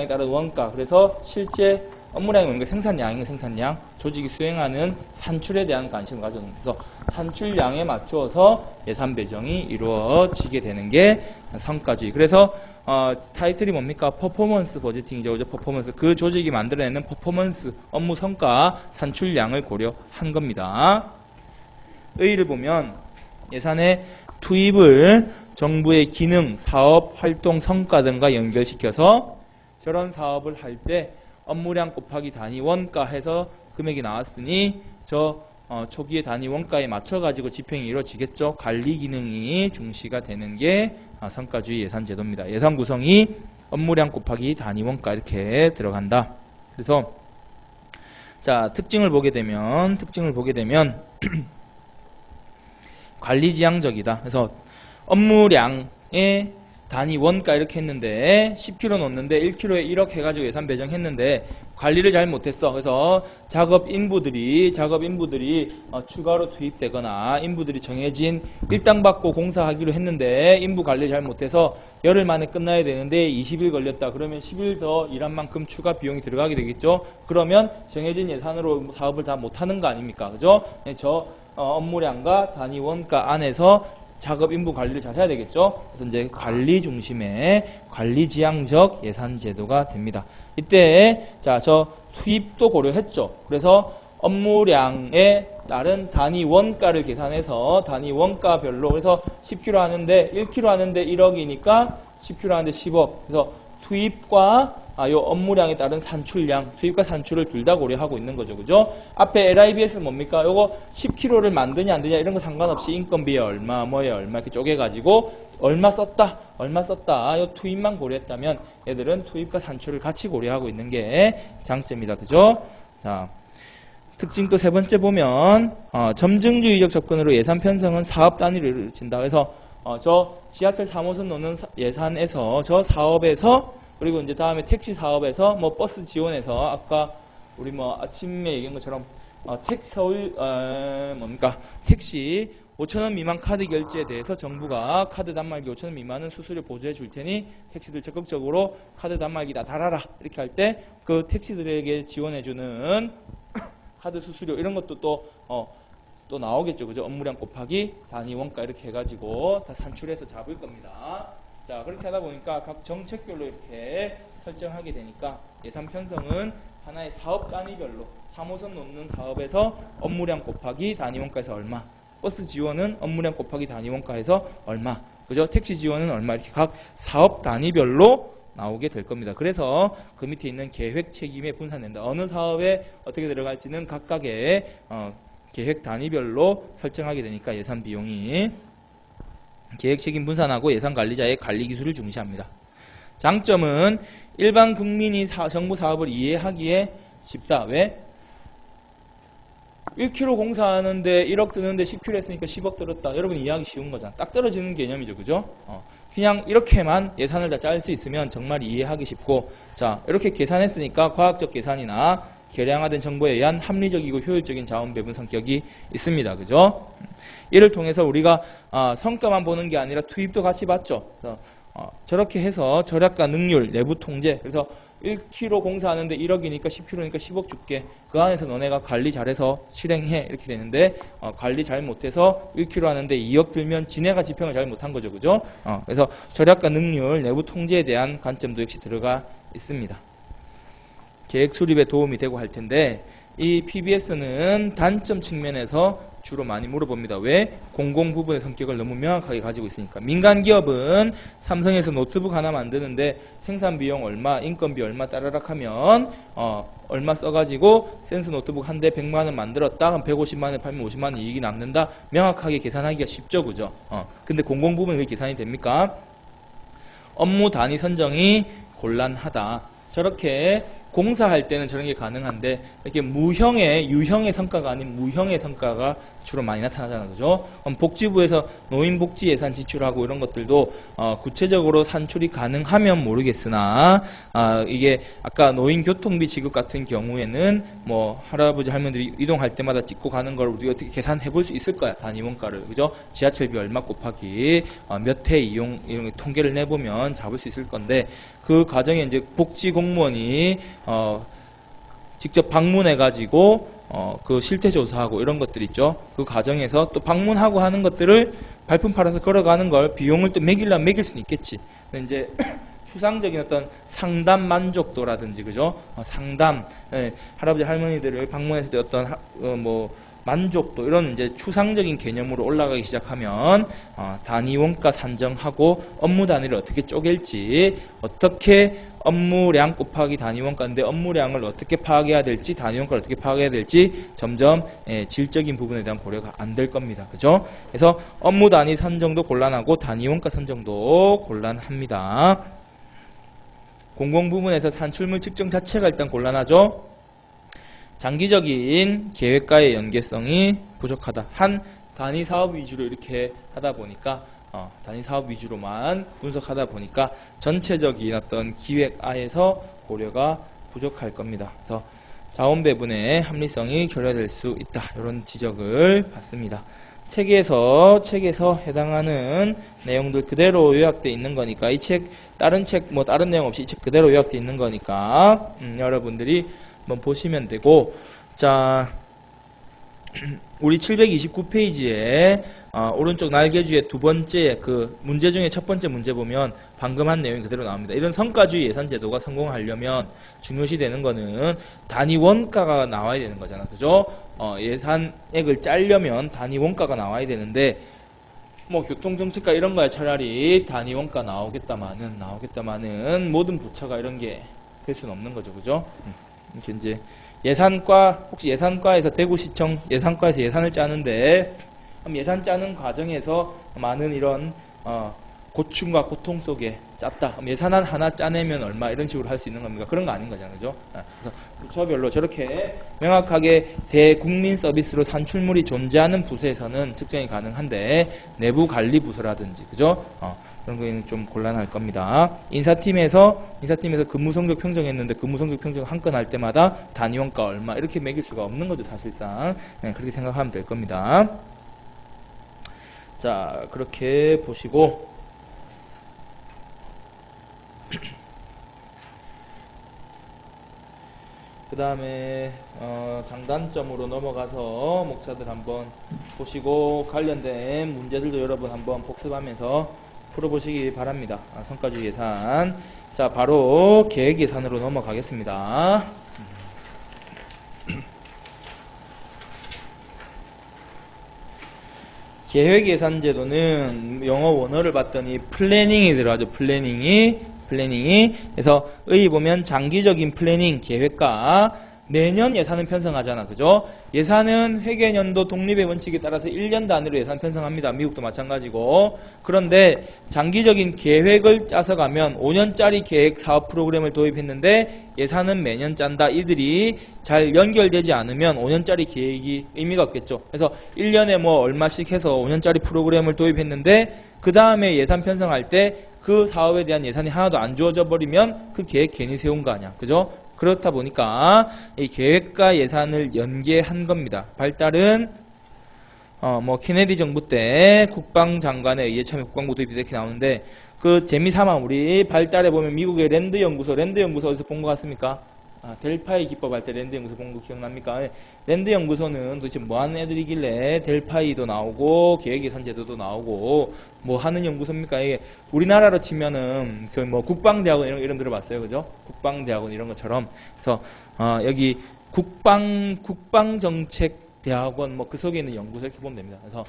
따른 원가, 그래서 실제 업무량이 뭔가 생산량, 조직이 수행하는 산출에 대한 관심을 가져는, 그래서 산출량에 맞추어서 예산 배정이 이루어지게 되는 게 성과주의. 그래서 타이틀이 뭡니까? 퍼포먼스 버제팅이죠. 그죠? 퍼포먼스. 그 조직이 만들어내는 퍼포먼스, 업무 성과, 산출량을 고려한 겁니다. 의의를 보면 예산의 투입을 정부의 기능, 사업, 활동, 성과 등과 연결시켜서 저런 사업을 할 때 업무량 곱하기 단위 원가 해서 금액이 나왔으니 초기의 단위 원가에 맞춰가지고 집행이 이루어지겠죠. 관리 기능이 중시가 되는 게 성과주의 예산 제도입니다. 예산 구성이 업무량 곱하기 단위 원가 이렇게 들어간다. 그래서 자, 특징을 보게 되면 관리지향적이다. 그래서 업무량의 단위 원가 이렇게 했는데 10km 놓는데 1km에 1억 해가지고 예산 배정했는데 관리를 잘 못했어. 그래서 작업 인부들이 추가로 투입되거나 인부들이 정해진 일당 받고 공사하기로 했는데 인부 관리를 잘 못해서 열흘 만에 끝나야 되는데 20일 걸렸다. 그러면 10일 더 일한 만큼 추가 비용이 들어가게 되겠죠. 그러면 정해진 예산으로 사업을 다 못하는 거 아닙니까? 그죠? 저 업무량과 단위 원가 안에서 작업 인부 관리를 잘 해야 되겠죠. 그래서 이제 관리 중심의 관리지향적 예산 제도가 됩니다. 이때 저 투입도 고려했죠. 그래서 업무량에 따른 단위 원가를 계산해서 단위 원가별로, 그래서 10km 하는데 1km 하는데 1억이니까 10km 하는데 10억. 그래서 투입과 요 업무량에 따른 산출량, 수입과 산출을 둘 다 고려하고 있는 거죠. 그죠? 앞에 LIBS는 뭡니까? 요거 10km를 만드냐 안 되냐 이런 거 상관없이 인건비에 얼마, 뭐에 얼마 이렇게 쪼개가지고 얼마 썼다. 요 투입만 고려했다면 얘들은 투입과 산출을 같이 고려하고 있는 게 장점이다. 그죠? 자, 특징 또 세 번째 보면 점증주의적 접근으로 예산 편성은 사업 단위로 이루어진다. 그래서 저 지하철 3호선 놓는 예산에서 저 사업에서, 그리고 이제 다음에 택시 사업에서 뭐 버스 지원해서 아까 우리 뭐 아침에 얘기한 것처럼 택시 5,000원 미만 카드 결제에 대해서 정부가 카드 단말기 5,000원 미만은 수수료 보조해 줄 테니 택시들 적극적으로 카드 단말기다 달아라 이렇게 할 때 그 택시들에게 지원해 주는 카드 수수료 이런 것도 또 나오겠죠. 그죠? 업무량 곱하기 단위 원가 이렇게 해가지고 다 산출해서 잡을 겁니다. 자, 그렇게 하다 보니까 각 정책별로 이렇게 설정하게 되니까 예산 편성은 하나의 사업 단위별로 3호선 놓는 사업에서 업무량 곱하기 단위 원가에서 얼마, 버스 지원은 업무량 곱하기 단위 원가에서 얼마, 그죠? 택시 지원은 얼마, 이렇게 각 사업 단위별로 나오게 될 겁니다. 그래서 그 밑에 있는 계획 책임에 분산된다. 어느 사업에 어떻게 들어갈지는 각각의 계획 단위별로 설정하게 되니까 예산 비용이 계획 책임 분산하고 예산 관리자의 관리 기술을 중시합니다. 장점은 일반 국민이 정부 사업을 이해하기에 쉽다. 왜? 1km 공사하는데 1억 드는데 10km 했으니까 10억 들었다. 여러분 이해하기 쉬운 거잖아. 딱 떨어지는 개념이죠. 그죠? 그냥 이렇게만 예산을 다 짤 수 있으면 정말 이해하기 쉽고, 자, 이렇게 계산했으니까 과학적 계산이나 계량화된 정보에 의한 합리적이고 효율적인 자원 배분 성격이 있습니다. 그죠? 이를 통해서 우리가 성과만 보는 게 아니라 투입도 같이 봤죠. 저렇게 해서 절약과 능률, 내부 통제, 그래서 1km 공사하는데 1억이니까 10km니까 10억 줄게. 그 안에서 너네가 관리 잘해서 실행해. 이렇게 되는데 관리 잘 못해서 1km 하는데 2억 들면 지네가 집행을 잘 못한 거죠. 그죠? 그래서 절약과 능률, 내부 통제에 대한 관점도 역시 들어가 있습니다. 계획 수립에 도움이 되고 할 텐데 이 PBS는 단점 측면에서 주로 많이 물어봅니다. 왜? 공공 부분의 성격을 너무 명확하게 가지고 있으니까. 민간 기업은 삼성에서 노트북 하나 만드는데 생산 비용 얼마, 인건비 얼마 따라락 하면 얼마 써가지고 센스 노트북 한 대 100만 원 만들었다. 그럼 150만 원에 팔면 50만 원 이익이 남는다. 명확하게 계산하기가 쉽죠, 그죠? 근데 공공 부분은 왜 계산이 됩니까? 업무 단위 선정이 곤란하다. 저렇게 공사할 때는 저런 게 가능한데 이렇게 무형의 유형의 성과가 아닌 무형의 성과가 주로 많이 나타나잖아요, 그죠? 복지부에서 노인복지 예산 지출하고 이런 것들도 구체적으로 산출이 가능하면 모르겠으나 이게 아까 노인교통비 지급 같은 경우에는 뭐 할아버지 할머니들이 이동할 때마다 찍고 가는 걸 우리가 어떻게 계산해 볼 수 있을 거야, 단위 원가를, 그죠? 지하철비 얼마 곱하기 몇 회 이용 이런 통계를 내보면 잡을 수 있을 건데 그 과정에 이제 복지 공무원이 직접 방문해가지고 그 실태 조사하고 이런 것들 있죠. 그 과정에서 또 방문하고 하는 것들을 발품 팔아서 걸어가는 걸 비용을 또 매기려면 매길 수는 있겠지. 근데 이제 추상적인 어떤 상담 만족도라든지, 그죠? 상담, 할아버지 할머니들을 방문했을 때 어떤 뭐 만족도 이런 이제 추상적인 개념으로 올라가기 시작하면 단위 원가 산정하고 업무 단위를 어떻게 쪼갤지, 어떻게 업무량 곱하기 단위 원가인데 업무량을 어떻게 파악해야 될지, 단위 원가를 어떻게 파악해야 될지 점점 질적인 부분에 대한 고려가 안 될 겁니다. 그죠? 그래서 업무 단위 선정도 곤란하고 단위 원가 선정도 곤란합니다. 공공 부문에서 산출물 측정 자체가 일단 곤란하죠. 장기적인 계획과의 연계성이 부족하다. 한 단위 사업 위주로 이렇게 하다 보니까 단위 사업 위주로만 분석하다 보니까 전체적인 어떤 기획안에서 고려가 부족할 겁니다. 그래서 자원 배분의 합리성이 결여될 수 있다. 이런 지적을 받습니다. 책에서 해당하는 내용들 그대로 요약되어 있는 거니까 이 책 다른 책 뭐 다른 내용 없이 이 책 그대로 요약되어 있는 거니까 여러분들이 한번 보시면 되고, 자 우리 729페이지에 오른쪽 날개주의 두 번째 그 문제 중에 첫 번째 문제 보면 방금 한 내용이 그대로 나옵니다. 이런 성과주의 예산제도가 성공하려면 중요시 되는 거는 단위 원가가 나와야 되는 거잖아, 그죠? 예산액을 짜려면 단위 원가가 나와야 되는데 뭐 교통정책과 이런 거야 차라리 단위 원가 나오겠다마는 모든 부처가 이런 게 될 수는 없는 거죠, 그죠? 이렇게 이제 예산과, 혹시 예산과에서 대구시청 예산과에서 예산을 짜는데 예산 짜는 과정에서 많은 이런 고충과 고통 속에 짰다. 예산안 하나 짜내면 얼마 이런 식으로 할 수 있는 겁니까? 그런 거 아닌 거잖아요, 그죠? 그래서 부처별로 저렇게 명확하게 대국민 서비스로 산출물이 존재하는 부서에서는 측정이 가능한데 내부 관리 부서라든지, 그죠? 그런 거는 좀 곤란할 겁니다. 인사팀에서 근무 성적 평정했는데 근무 성적 평정 한 건 할 때마다 단위 원가 얼마 이렇게 매길 수가 없는 거죠, 사실상. 그렇게 생각하면 될 겁니다. 자, 그렇게 보시고 그 다음에 장단점으로 넘어가서 목차들 한번 보시고 관련된 문제들도 여러분 한번 복습하면서 풀어보시기 바랍니다. 성과주의 예산. 자, 바로 계획 예산으로 넘어가겠습니다. 계획 예산 제도는 영어 원어를 봤더니 플래닝이 들어가죠. 플래닝이. 그래서 의 보면 장기적인 플래닝 계획과 매년 예산은 편성하잖아, 그죠? 예산은 회계연도 독립의 원칙에 따라서 1년 단위로 예산 편성합니다. 미국도 마찬가지고. 그런데 장기적인 계획을 짜서 가면 5년짜리 계획 사업 프로그램을 도입했는데 예산은 매년 짠다. 이들이 잘 연결되지 않으면 5년짜리 계획이 의미가 없겠죠. 그래서 1년에 뭐 얼마씩 해서 5년짜리 프로그램을 도입했는데 그 다음에 예산 편성할 때 그 사업에 대한 예산이 하나도 안 주어져 버리면 그 계획 괜히 세운 거 아니야, 그죠? 그렇다 보니까 이 계획과 예산을 연계한 겁니다. 발달은 뭐 케네디 정부 때 국방장관에 의해 처음에 국방부 도입이 이렇게 나오는데 그 재미삼아 우리 발달에 보면 미국의 랜드 연구소 어디서 본 것 같습니까? 델파이 기법 할 때 랜드 연구소 본 거 기억납니까? 랜드 연구소는 도대체 뭐 하는 애들이길래 델파이도 나오고 계획예산 제도도 나오고 뭐 하는 연구소입니까? 이게 우리나라로 치면은 그 뭐 국방대학원 이런 이름 들어봤어요, 그죠? 국방대학원 이런 것처럼. 그래서 여기 국방정책 대학원 뭐 그 속에 있는 연구소 이렇게 보면 됩니다. 그래서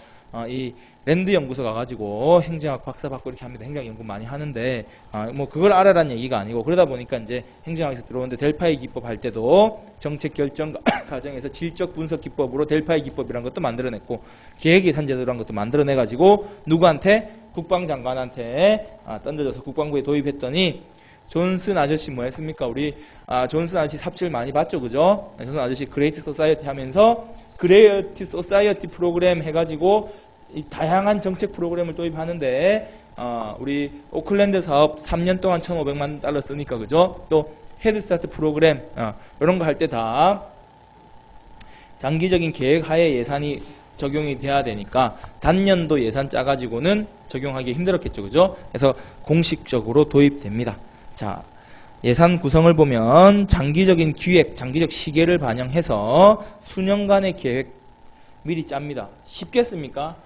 이 랜드 연구소 가가지고 행정학 박사 받고 이렇게 합니다. 행정 연구 많이 하는데 뭐 그걸 알아라는 얘기가 아니고 그러다 보니까 이제 행정학에서 들어오는데 델파이 기법 할 때도 정책 결정 과정에서 질적 분석 기법으로 델파이 기법이라는 것도 만들어냈고 계획예산 제도라는 것도 만들어내가지고 누구한테 국방장관한테 던져줘서 국방부에 도입했더니 존슨 아저씨 뭐 했습니까? 우리 존슨 아저씨 삽질 많이 봤죠, 그죠? 존슨 아저씨 그레이트 소사이어티 하면서 그레이트 소사이어티 프로그램 해가지고 이 다양한 정책 프로그램을 도입하는데 우리 오클랜드 사업 3년 동안 1,500만 달러 쓰니까 그죠? 또 헤드스타트 프로그램 이런 거 할 때 다 장기적인 계획 하에 예산이 적용이 돼야 되니까 단년도 예산 짜가지고는 적용하기 힘들었겠죠, 그죠? 그래서 공식적으로 도입됩니다. 자, 예산 구성을 보면 장기적인 기획, 장기적 시계를 반영해서 수년간의 계획 미리 짭니다. 쉽겠습니까?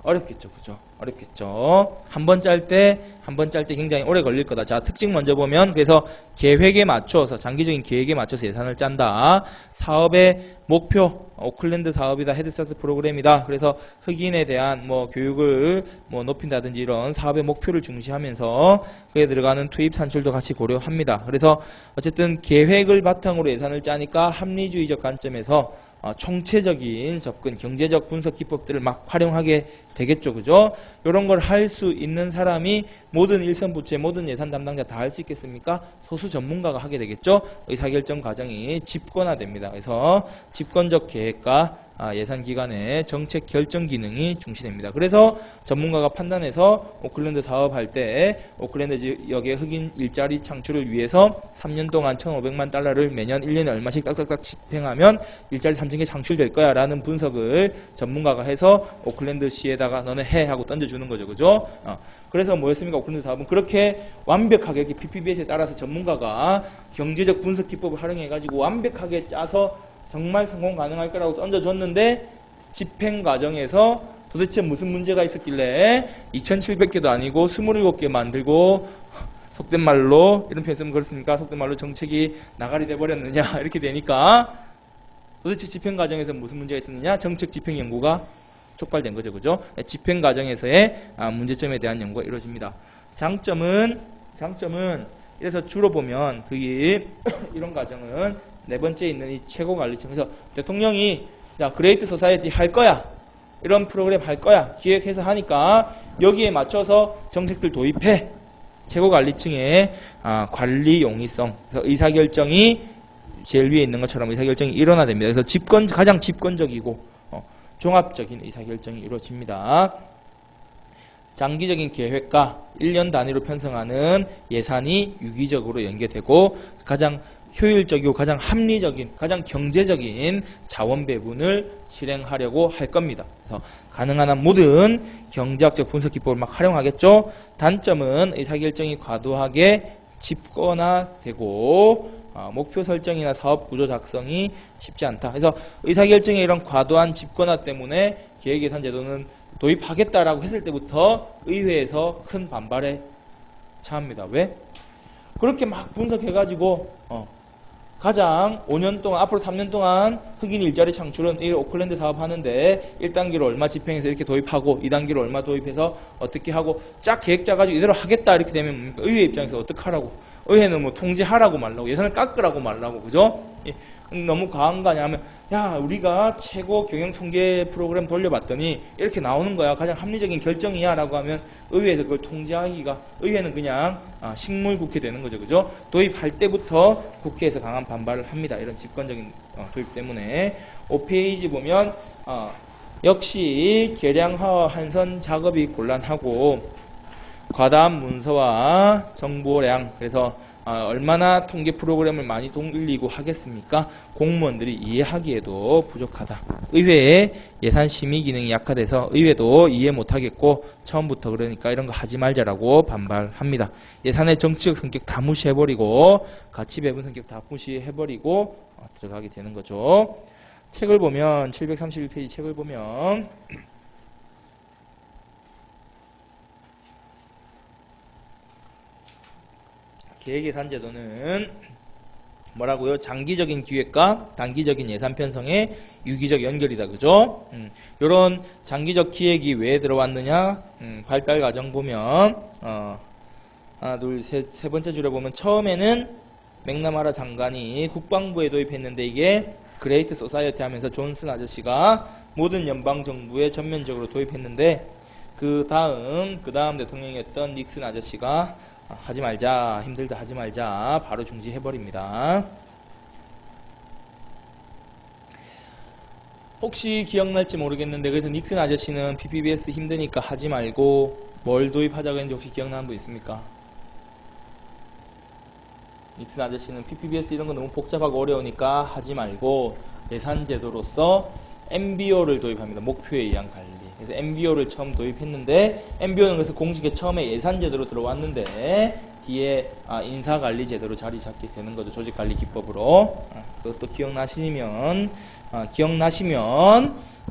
어렵겠죠, 그죠? 어렵겠죠. 한 번 짤 때 굉장히 오래 걸릴 거다. 자, 특징 먼저 보면, 그래서 계획에 맞춰서, 장기적인 계획에 맞춰서 예산을 짠다. 사업의 목표, 오클랜드 사업이다, 헤드스타트 프로그램이다. 그래서 흑인에 대한 뭐 교육을 뭐 높인다든지 이런 사업의 목표를 중시하면서 그에 들어가는 투입 산출도 같이 고려합니다. 그래서 어쨌든 계획을 바탕으로 예산을 짜니까 합리주의적 관점에서 총체적인 접근, 경제적 분석 기법들을 막 활용하게 되겠죠, 그죠? 이런 걸 할 수 있는 사람이 모든 일선 부처의 모든 예산 담당자 다 할 수 있겠습니까? 소수 전문가가 하게 되겠죠? 의사결정 과정이 집권화됩니다. 그래서 집권적 계획과 예산 기관의 정책 결정 기능이 중시됩니다. 그래서 전문가가 판단해서 오클랜드 사업할 때 오클랜드 지역의 흑인 일자리 창출을 위해서 3년 동안 1,500만 달러를 매년 1년에 얼마씩 딱딱딱 집행하면 일자리 3,000개 창출될 거야 라는 분석을 전문가가 해서 오클랜드 시에다가 너네 해 하고 던져주는 거죠, 그죠? 그래서 뭐였습니까? 오클랜드 사업은 그렇게 완벽하게 이렇게 PPBS에 따라서 전문가가 경제적 분석 기법을 활용해가지고 완벽하게 짜서 정말 성공 가능할 거라고 던져줬는데 집행 과정에서 도대체 무슨 문제가 있었길래 2,700개도 아니고 27개 만들고 속된 말로 이런 표현 쓰면 그렇습니까? 속된 말로 정책이 나가리 돼버렸느냐 이렇게 되니까 도대체 집행 과정에서 무슨 문제가 있었느냐? 정책 집행 연구가 촉발된 거죠, 그죠? 집행 과정에서의 문제점에 대한 연구가 이루어집니다. 장점은 이래서 주로 보면 그게 이런 과정은 네 번째 있는 이 최고관리층에서 대통령이 자 그레이트 소사이어티 할 거야 이런 프로그램 할 거야 기획해서 하니까 여기에 맞춰서 정책들 도입해 최고관리층의 관리 용이성 그래서 의사결정이 제일 위에 있는 것처럼 의사결정이 일어나됩니다. 그래서 가장 집권적이고 종합적인 의사결정이 이루어집니다. 장기적인 계획과 1년 단위로 편성하는 예산이 유기적으로 연계되고 가장 효율적이고 가장 합리적인, 가장 경제적인 자원 배분을 실행하려고 할 겁니다. 그래서 가능한 한 모든 경제학적 분석 기법을 막 활용하겠죠. 단점은 의사결정이 과도하게 집권화되고 목표 설정이나 사업 구조 작성이 쉽지 않다. 그래서 의사결정의 이런 과도한 집권화 때문에 계획예산 제도는 도입하겠다라고 했을 때부터 의회에서 큰 반발에 처합니다. 왜? 그렇게 막 분석해가지고 가장 5년 동안 앞으로 3년 동안 흑인 일자리 창출은 이 오클랜드 사업 하는데 1단계로 얼마 집행해서 이렇게 도입하고 2단계로 얼마 도입해서 어떻게 하고 쫙 계획 짜가지고 이대로 하겠다 이렇게 되면 뭡니까? 의회 입장에서 어떡하라고? 의회는 뭐 통제하라고 말라고 예산을 깎으라고 말라고 그죠? 너무 과한 거 아니야 하면 야 우리가 최고 경영통계 프로그램 돌려봤더니 이렇게 나오는 거야 가장 합리적인 결정이야 라고 하면 의회에서 그걸 통제하기가 의회는 그냥 식물국회 되는 거죠, 그죠? 도입할 때부터 국회에서 강한 반발을 합니다. 이런 집권적인 도입 때문에 5페이지 보면 역시 계량화와 한선 작업이 곤란하고 과다한 문서와 정보량 그래서 얼마나 통계 프로그램을 많이 돌리고 하겠습니까? 공무원들이 이해하기에도 부족하다. 의회의 예산 심의 기능이 약화돼서 의회도 이해 못하겠고 처음부터 그러니까 이런 거 하지 말자라고 반발합니다. 예산의 정치적 성격 다 무시해버리고 가치 배분 성격 다 무시해버리고 들어가게 되는 거죠. 책을 보면 731페이지 책을 보면 계획예산 제도는 뭐라고요? 장기적인 기획과 단기적인 예산 편성의 유기적 연결이다. 그죠? 요런 장기적 기획이 왜 들어왔느냐? 발달 과정 보면 하나 둘 셋 세 번째 줄에 보면 처음에는 맥나마라 장관이 국방부에 도입했는데 이게 그레이트 소사이어티 하면서 존슨 아저씨가 모든 연방 정부에 전면적으로 도입했는데 그 다음 대통령이었던 닉슨 아저씨가 하지 말자, 힘들다 하지 말자, 바로 중지해버립니다. 혹시 기억날지 모르겠는데 그래서 닉슨 아저씨는 PPBS 힘드니까 하지 말고 뭘 도입하자고 했는지 혹시 기억나는 분 있습니까? 닉슨 아저씨는 PPBS 이런 거 너무 복잡하고 어려우니까 하지 말고 예산 제도로서 MBO를 도입합니다. 목표에 의한 관리. 그래서 MBO를 처음 도입했는데 MBO는 그래서 공식에 처음에 예산 제도로 들어왔는데 뒤에 인사관리 제도로 자리 잡게 되는 거죠. 조직관리 기법으로. 그것도 기억나시면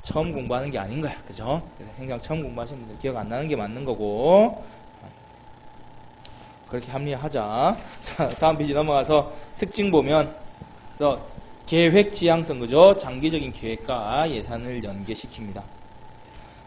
처음 공부하는 게 아닌 거야. 그죠? 그래서 행정 처음 공부하시는 분들 기억 안 나는 게 맞는 거고. 그렇게 합리화하자. 자, 다음 페이지 넘어가서 특징 보면 계획 지향성, 그죠? 장기적인 계획과 예산을 연계시킵니다.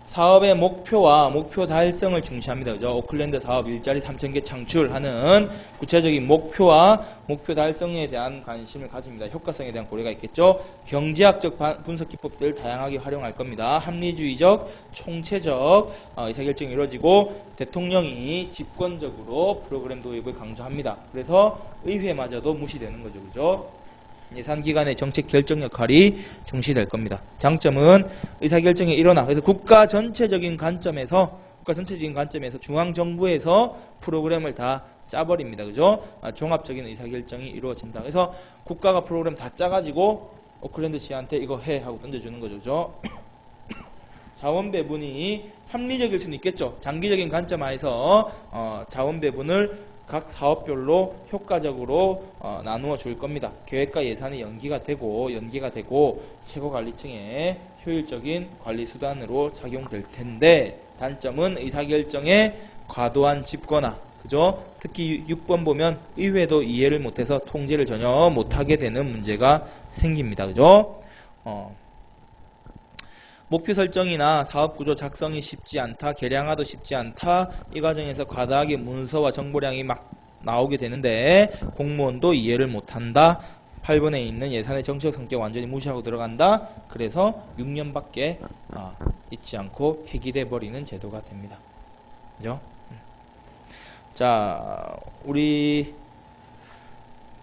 사업의 목표와 목표 달성을 중시합니다. 그죠? 오클랜드 사업 일자리 3,000개 창출하는 구체적인 목표와 목표 달성에 대한 관심을 가집니다. 효과성에 대한 고려가 있겠죠? 경제학적 분석 기법들을 다양하게 활용할 겁니다. 합리주의적, 총체적 의사결정이 이루어지고 대통령이 집권적으로 프로그램 도입을 강조합니다. 그래서 의회마저도 무시되는 거죠. 그죠? 예산기관의 정책 결정 역할이 중시될 겁니다. 장점은 의사결정의 일원화. 그래서 국가 전체적인 관점에서 중앙정부에서 프로그램을 다 짜버립니다. 그죠? 종합적인 의사결정이 이루어진다. 그래서 국가가 프로그램 다 짜가지고 오클랜드 시한테 이거 해 하고 던져주는 거죠. 그죠? 자원 배분이 합리적일 수는 있겠죠. 장기적인 관점 하에서 자원 배분을 각 사업별로 효과적으로 나누어 줄 겁니다. 계획과 예산이 연기가 되고 최고관리층의 효율적인 관리 수단으로 작용될 텐데 단점은 의사결정의 과도한 집권화. 그죠? 특히 6번 보면 의회도 이해를 못해서 통제를 전혀 못하게 되는 문제가 생깁니다. 그죠? 목표 설정이나 사업구조 작성이 쉽지 않다, 개량화도 쉽지 않다. 이 과정에서 과다하게 문서와 정보량이 막 나오게 되는데 공무원도 이해를 못한다. 8번에 있는 예산의 정책 성격 완전히 무시하고 들어간다. 그래서 6년밖에 있지 않고 폐기돼 버리는 제도가 됩니다. 그죠? 자, 우리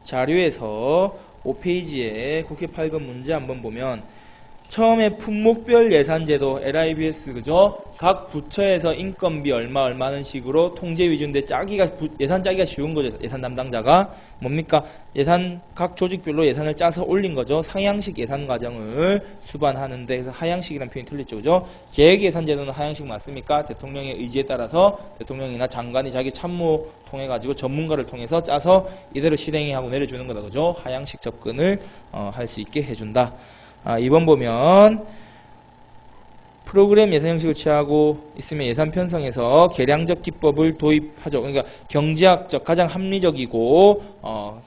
자료에서 5페이지에 국회 8권 문제 한번 보면 처음에 품목별 예산제도 LIBS, 그죠? 각 부처에서 인건비 얼마는 식으로 통제 위주인데 예산 짜기가 쉬운 거죠. 예산 담당자가 뭡니까? 각 조직별로 예산을 짜서 올린 거죠. 상향식 예산 과정을 수반하는데, 그래서 하향식이라는 표현이 틀렸죠. 그죠? 계획예산제도는 하향식 맞습니까? 대통령의 의지에 따라서 대통령이나 장관이 자기 참모 통해 가지고 전문가를 통해서 짜서 이대로 실행해 하고 내려주는 거다. 그죠? 하향식 접근을 할 수 있게 해준다. 2번 보면 프로그램 예산 형식을 취하고 있으면 예산 편성에서 계량적 기법을 도입하죠. 그러니까 경제학적 가장 합리적이고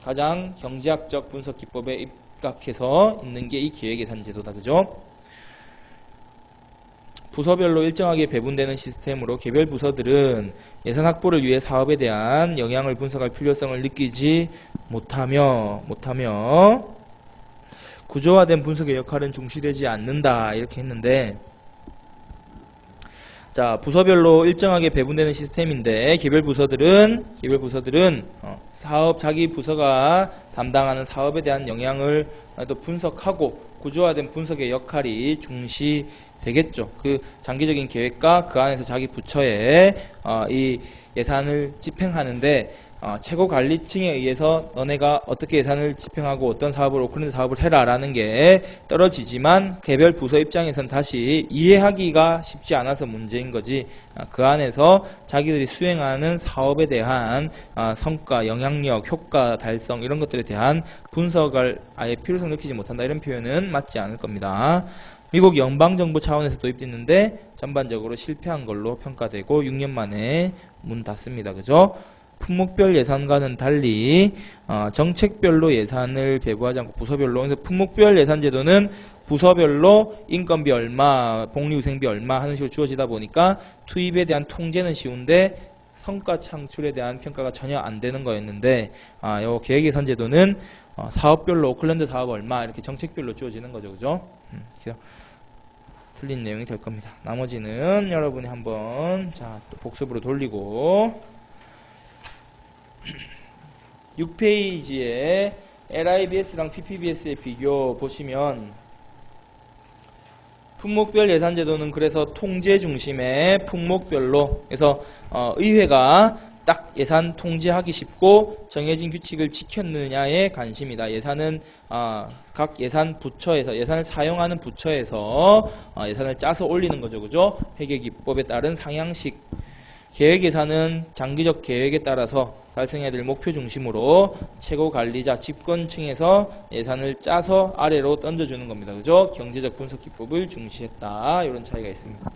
가장 경제학적 분석 기법에 입각해서 있는 게 이 기획예산 제도다. 그죠? 부서별로 일정하게 배분되는 시스템으로 개별 부서들은 예산 확보를 위해 사업에 대한 영향을 분석할 필요성을 느끼지 못하며 구조화된 분석의 역할은 중시되지 않는다. 이렇게 했는데, 자, 부서별로 일정하게 배분되는 시스템인데 개별 부서들은 자기 부서가 담당하는 사업에 대한 영향을 또 분석하고 구조화된 분석의 역할이 중시되겠죠. 그 장기적인 계획과 그 안에서 자기 부처에 이 예산을 집행하는데 최고관리층에 의해서 너네가 어떻게 예산을 집행하고 어떤 사업을 오클랜드 사업을 해라 라는 게 떨어지지만 개별 부서 입장에선 다시 이해하기가 쉽지 않아서 문제인 거지. 그 안에서 자기들이 수행하는 사업에 대한 성과, 영향력, 효과, 달성 이런 것들에 대한 분석을 아예 필요성 느끼지 못한다. 이런 표현은 맞지 않을 겁니다. 미국 연방정부 차원에서 도입됐는데 전반적으로 실패한 걸로 평가되고 6년 만에 문 닫습니다. 그죠? 품목별 예산과는 달리 정책별로 예산을 배부하지 않고 부서별로, 그래서 품목별 예산 제도는 부서별로 인건비 얼마, 복리후생비 얼마 하는 식으로 주어지다 보니까 투입에 대한 통제는 쉬운데 성과 창출에 대한 평가가 전혀 안 되는 거였는데, 요 계획예산 제도는 사업별로 오클랜드 사업 얼마 이렇게 정책별로 주어지는 거죠, 그죠? 그래서 틀린 내용이 될 겁니다. 나머지는 여러분이 한번 또 복습으로 돌리고 6페이지에 LIBS랑 PPBS의 비교 보시면 품목별 예산제도는 그래서 통제 중심의 품목별로, 그래서 의회가 딱 예산 통제하기 쉽고 정해진 규칙을 지켰느냐에 관심이다. 예산은 각 예산 부처에서, 예산을 사용하는 부처에서 예산을 짜서 올리는 거죠, 그죠? 회계기법에 따른 상향식. 계획예산은 장기적 계획에 따라서 달성해야 될 목표 중심으로 최고 관리자, 집권층에서 예산을 짜서 아래로 던져주는 겁니다. 그죠? 경제적 분석 기법을 중시했다. 이런 차이가 있습니다.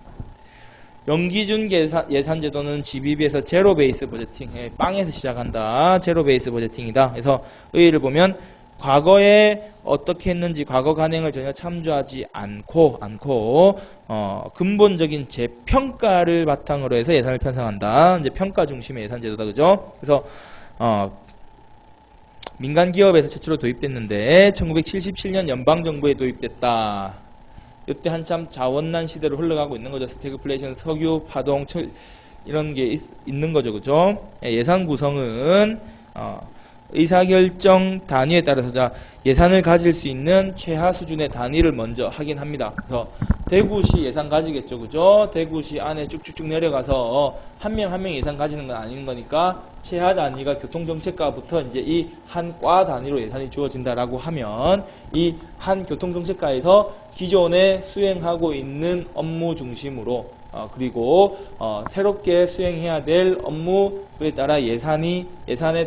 연기준 예산 제도는 GBB에서 제로 베이스 버제팅, 빵에서 시작한다. 제로 베이스 버제팅이다. 그래서 의의를 보면 과거에 어떻게 했는지 과거 관행을 전혀 참조하지 않고 근본적인 재평가를 바탕으로 해서 예산을 편성한다. 이제 평가 중심의 예산 제도다, 그죠? 그래서 민간 기업에서 최초로 도입됐는데 1977년 연방 정부에 도입됐다. 이때 한참 자원난 시대로 흘러가고 있는 거죠. 스태그플레이션, 석유, 파동, 이런 게 있는 거죠, 그죠? 예산 구성은 의사결정 단위에 따라서 예산을 가질 수 있는 최하 수준의 단위를 먼저 하긴 합니다. 그래서 대구시 예산 가지겠죠, 그죠? 대구시 안에 쭉쭉쭉 내려가서 한 명 한 명 예산 가지는 건 아닌 거니까 최하 단위가 교통정책과부터 이제 이 한 과 단위로 예산이 주어진다라고 하면 이 한 교통정책과에서 기존에 수행하고 있는 업무 중심으로 그리고 새롭게 수행해야 될 업무에 따라 예산에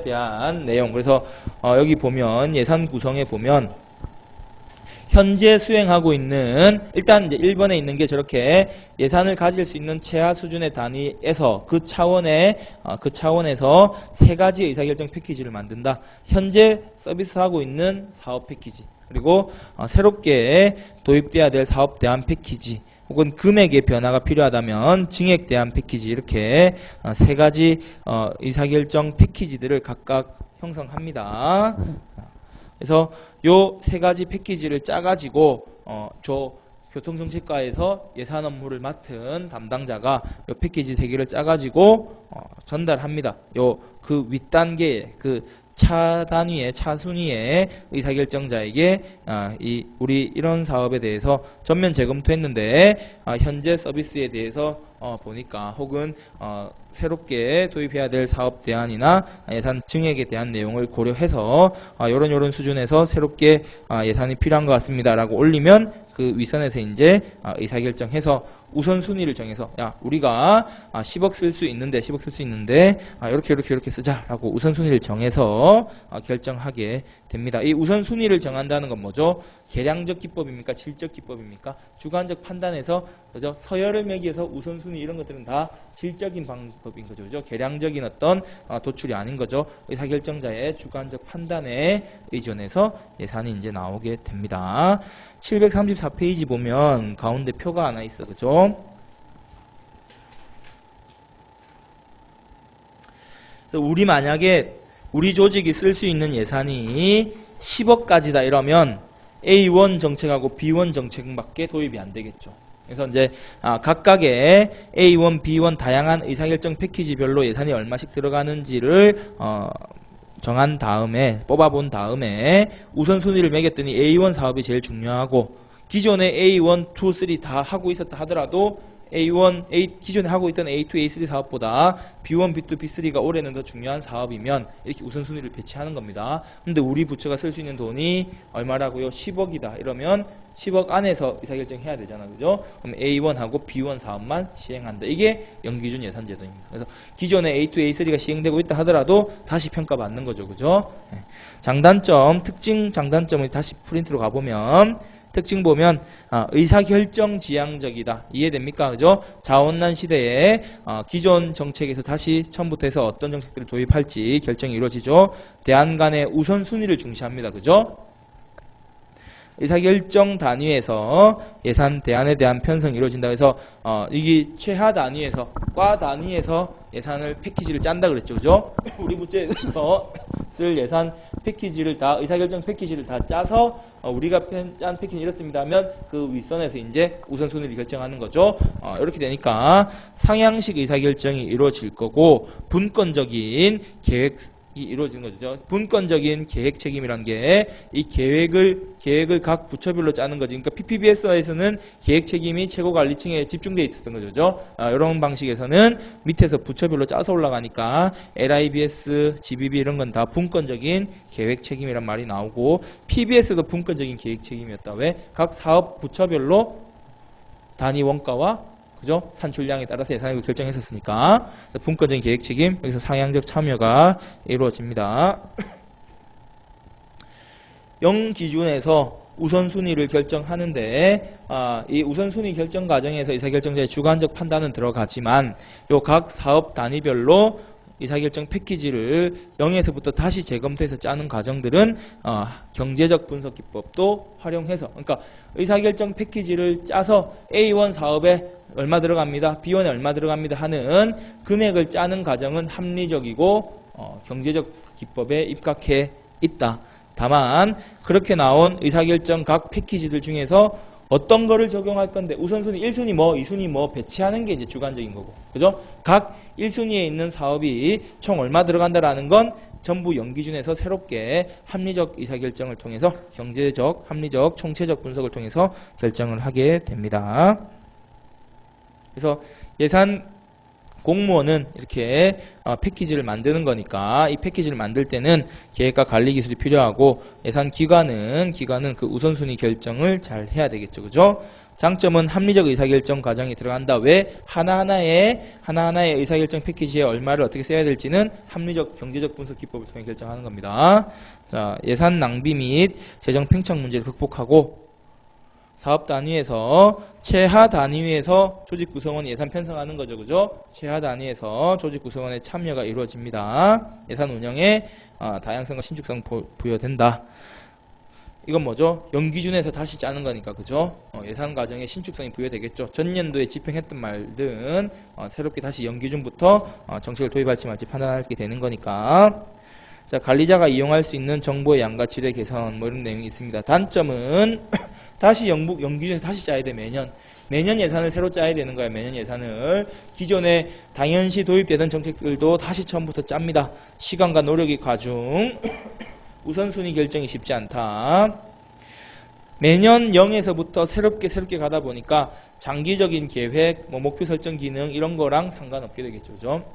대한 내용. 그래서 여기 보면 예산 구성에 보면 현재 수행하고 있는, 일단 이제 1번에 있는 게 저렇게 예산을 가질 수 있는 최하 수준의 단위에서 그 차원에서 세 가지 의사결정 패키지를 만든다. 현재 서비스하고 있는 사업 패키지, 그리고 새롭게 도입돼야 될 사업 대안 패키지, 혹은 금액의 변화가 필요하다면 증액 대안 패키지, 이렇게 세 가지 의사결정 패키지들을 각각 형성합니다. 그래서 요 세 가지 패키지를 짜가지고 저 교통정책과에서 예산 업무를 맡은 담당자가 요 패키지 세 개를 짜가지고 전달합니다. 요 그 윗단계에 그 차 단위의 차 순위의 의사결정자에게 우리 이런 사업에 대해서 전면 재검토했는데 현재 서비스에 대해서 보니까, 혹은 새롭게 도입해야 될 사업 대안이나 예산 증액에 대한 내용을 고려해서 요런 수준에서 새롭게 예산이 필요한 것 같습니다 라고 올리면 그 윗선에서 이제 의사결정해서 우선순위를 정해서, 야, 우리가 10억 쓸 수 있는데 이렇게 쓰자라고 우선순위를 정해서 결정하게 됩니다. 이 우선순위를 정한다는 건 뭐죠? 계량적 기법입니까? 질적 기법입니까? 주관적 판단에서, 그죠? 서열을 매기해서 우선순위 이런 것들은 다 질적인 방법인 거죠, 그죠? 계량적인 어떤 도출이 아닌 거죠. 의사결정자의 주관적 판단에 의존해서 예산이 이제 나오게 됩니다. 734페이지 보면 가운데 표가 하나 있어, 그죠? 우리 만약에 우리 조직이 쓸 수 있는 예산이 10억까지다 이러면 A1 정책하고 B1 정책밖에 도입이 안 되겠죠. 그래서 이제 각각의 A1, B1 다양한 의사결정 패키지별로 예산이 얼마씩 들어가는지를 정한 다음에, 뽑아본 다음에 우선순위를 매겼더니 A1 사업이 제일 중요하고, 기존에 A1, 2, 3 다 하고 있었다 하더라도 A1, 기존에 하고 있던 A2, A3 사업보다 B1, B2, B3가 올해는 더 중요한 사업이면 이렇게 우선순위를 배치하는 겁니다. 근데 우리 부처가 쓸 수 있는 돈이 얼마라고요? 10억이다. 이러면 10억 안에서 의사결정해야 되잖아, 그죠? 그럼 A1하고 B1 사업만 시행한다. 이게 연기준 예산제도입니다. 그래서 기존에 A2, A3가 시행되고 있다 하더라도 다시 평가받는 거죠, 그죠? 장단점, 특징 장단점을 다시 프린트로 가보면 특징 보면 의사결정 지향적이다. 이해됩니까? 그죠? 자원난 시대에 기존 정책에서 다시 처음부터 해서 어떤 정책들을 도입할지 결정이 이루어지죠. 대안 간의 우선순위를 중시합니다. 그죠? 의사결정 단위에서 예산 대안에 대한 편성이 이루어진다. 그래서 이게 최하 단위에서 과 단위에서 예산을 패키지를 짠다 그랬죠. 그죠? 우리 부처에서 쓸 예산 패키지를 다 의사결정 패키지를 다 짜서 우리가 짠 패키지 이렇습니다 하면 그 윗선에서 이제 우선순위를 결정하는 거죠. 이렇게 되니까 상향식 의사결정이 이루어질 거고 분권적인 계획이 이루어지는 거죠. 분권적인 계획 책임이란 게 이 계획을 각 부처별로 짜는 거지. 그러니까 PPBS에서는 계획 책임이 최고관리층에 집중되어 있었던 거죠. 이런 방식에서는 밑에서 부처별로 짜서 올라가니까 LIBS, GBB 이런 건 다 분권적인 계획 책임이란 말이 나오고 PBS도 분권적인 계획 책임이었다. 왜? 각 사업 부처별로 단위 원가와 그죠? 산출량에 따라서 예산을 결정했었으니까 분권적인 계획 책임, 여기서 상향적 참여가 이루어집니다. 0 기준에서 우선순위를 결정하는데 이 우선순위 결정 과정에서 의사결정자의 주관적 판단은 들어가지만 요 각 사업 단위별로 의사결정 패키지를 0에서부터 다시 재검토해서 짜는 과정들은 경제적 분석 기법도 활용해서 그러니까 의사결정 패키지를 짜서 A1 사업에 얼마 들어갑니다. B1에 얼마 들어갑니다 하는 금액을 짜는 과정은 합리적이고 경제적 기법에 입각해 있다. 다만 그렇게 나온 의사결정 각 패키지들 중에서 어떤 거를 적용할 건데 우선순위 1순위 뭐 2순위 뭐 배치하는 게 이제 주관적인 거고 그죠? 각 1순위에 있는 사업이 총 얼마 들어간다라는 건 전부 연기준에서 새롭게 합리적 의사결정을 통해서 경제적, 합리적, 총체적 분석을 통해서 결정을 하게 됩니다. 그래서 예산 공무원은 이렇게 패키지를 만드는 거니까 이 패키지를 만들 때는 계획과 관리 기술이 필요하고 예산 기관은 그 우선순위 결정을 잘 해야 되겠죠. 그죠? 장점은 합리적 의사결정 과정이 들어간다. 왜? 하나하나의 의사결정 패키지에 얼마를 어떻게 써야 될지는 합리적 경제적 분석 기법을 통해 결정하는 겁니다. 자, 예산 낭비 및 재정 팽창 문제를 극복하고 사업 단위에서 최하 단위에서 조직 구성원 예산 편성하는 거죠. 그죠? 최하 단위에서 조직 구성원의 참여가 이루어집니다. 예산 운영에 다양성과 신축성 부여된다. 이건 뭐죠? 연기준에서 다시 짜는 거니까 그죠? 예산 과정에 신축성이 부여되겠죠. 전년도에 집행했던 말든 새롭게 다시 연기준부터 정책을 도입할지 말지 판단하게 되는 거니까. 자, 관리자가 이용할 수 있는 정보의 양과 질의 개선 뭐 이런 내용이 있습니다. 단점은 다시 연기준에서 다시 짜야 돼. 매년 예산을 새로 짜야 되는 거야. 매년 예산을 기존에 당연시 도입되던 정책들도 다시 처음부터 짭니다. 시간과 노력이 과중. 우선순위 결정이 쉽지 않다. 매년 0에서부터 새롭게 가다 보니까 장기적인 계획, 뭐 목표 설정 기능 이런 거랑 상관없게 되겠죠. 그죠?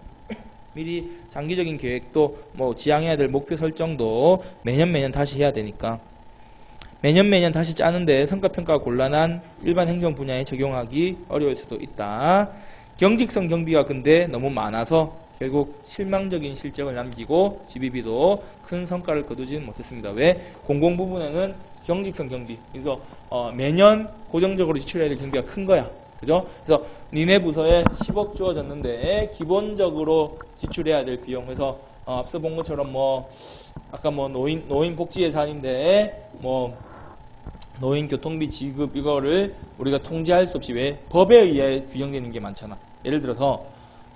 미리 장기적인 계획도 뭐 지향해야 될 목표 설정도 매년 다시 해야 되니까 매년 다시 짜는데 성과평가가 곤란한 일반 행정 분야에 적용하기 어려울 수도 있다. 경직성 경비가 근데 너무 많아서 결국 실망적인 실적을 남기고 GBB도 큰 성과를 거두지는 못했습니다. 왜? 공공 부분에는 경직성 경비, 그래서 매년 고정적으로 지출해야 될 경비가 큰 거야. 그죠? 그래서 니네 부서에 10억 주어졌는데 기본적으로 지출해야 될 비용, 그래서 앞서 본 것처럼 뭐 아까 뭐 노인 복지 예산인데 뭐 노인 교통비 지급 이거를 우리가 통제할 수 없이 왜? 법에 의해 규정되는 게 많잖아. 예를 들어서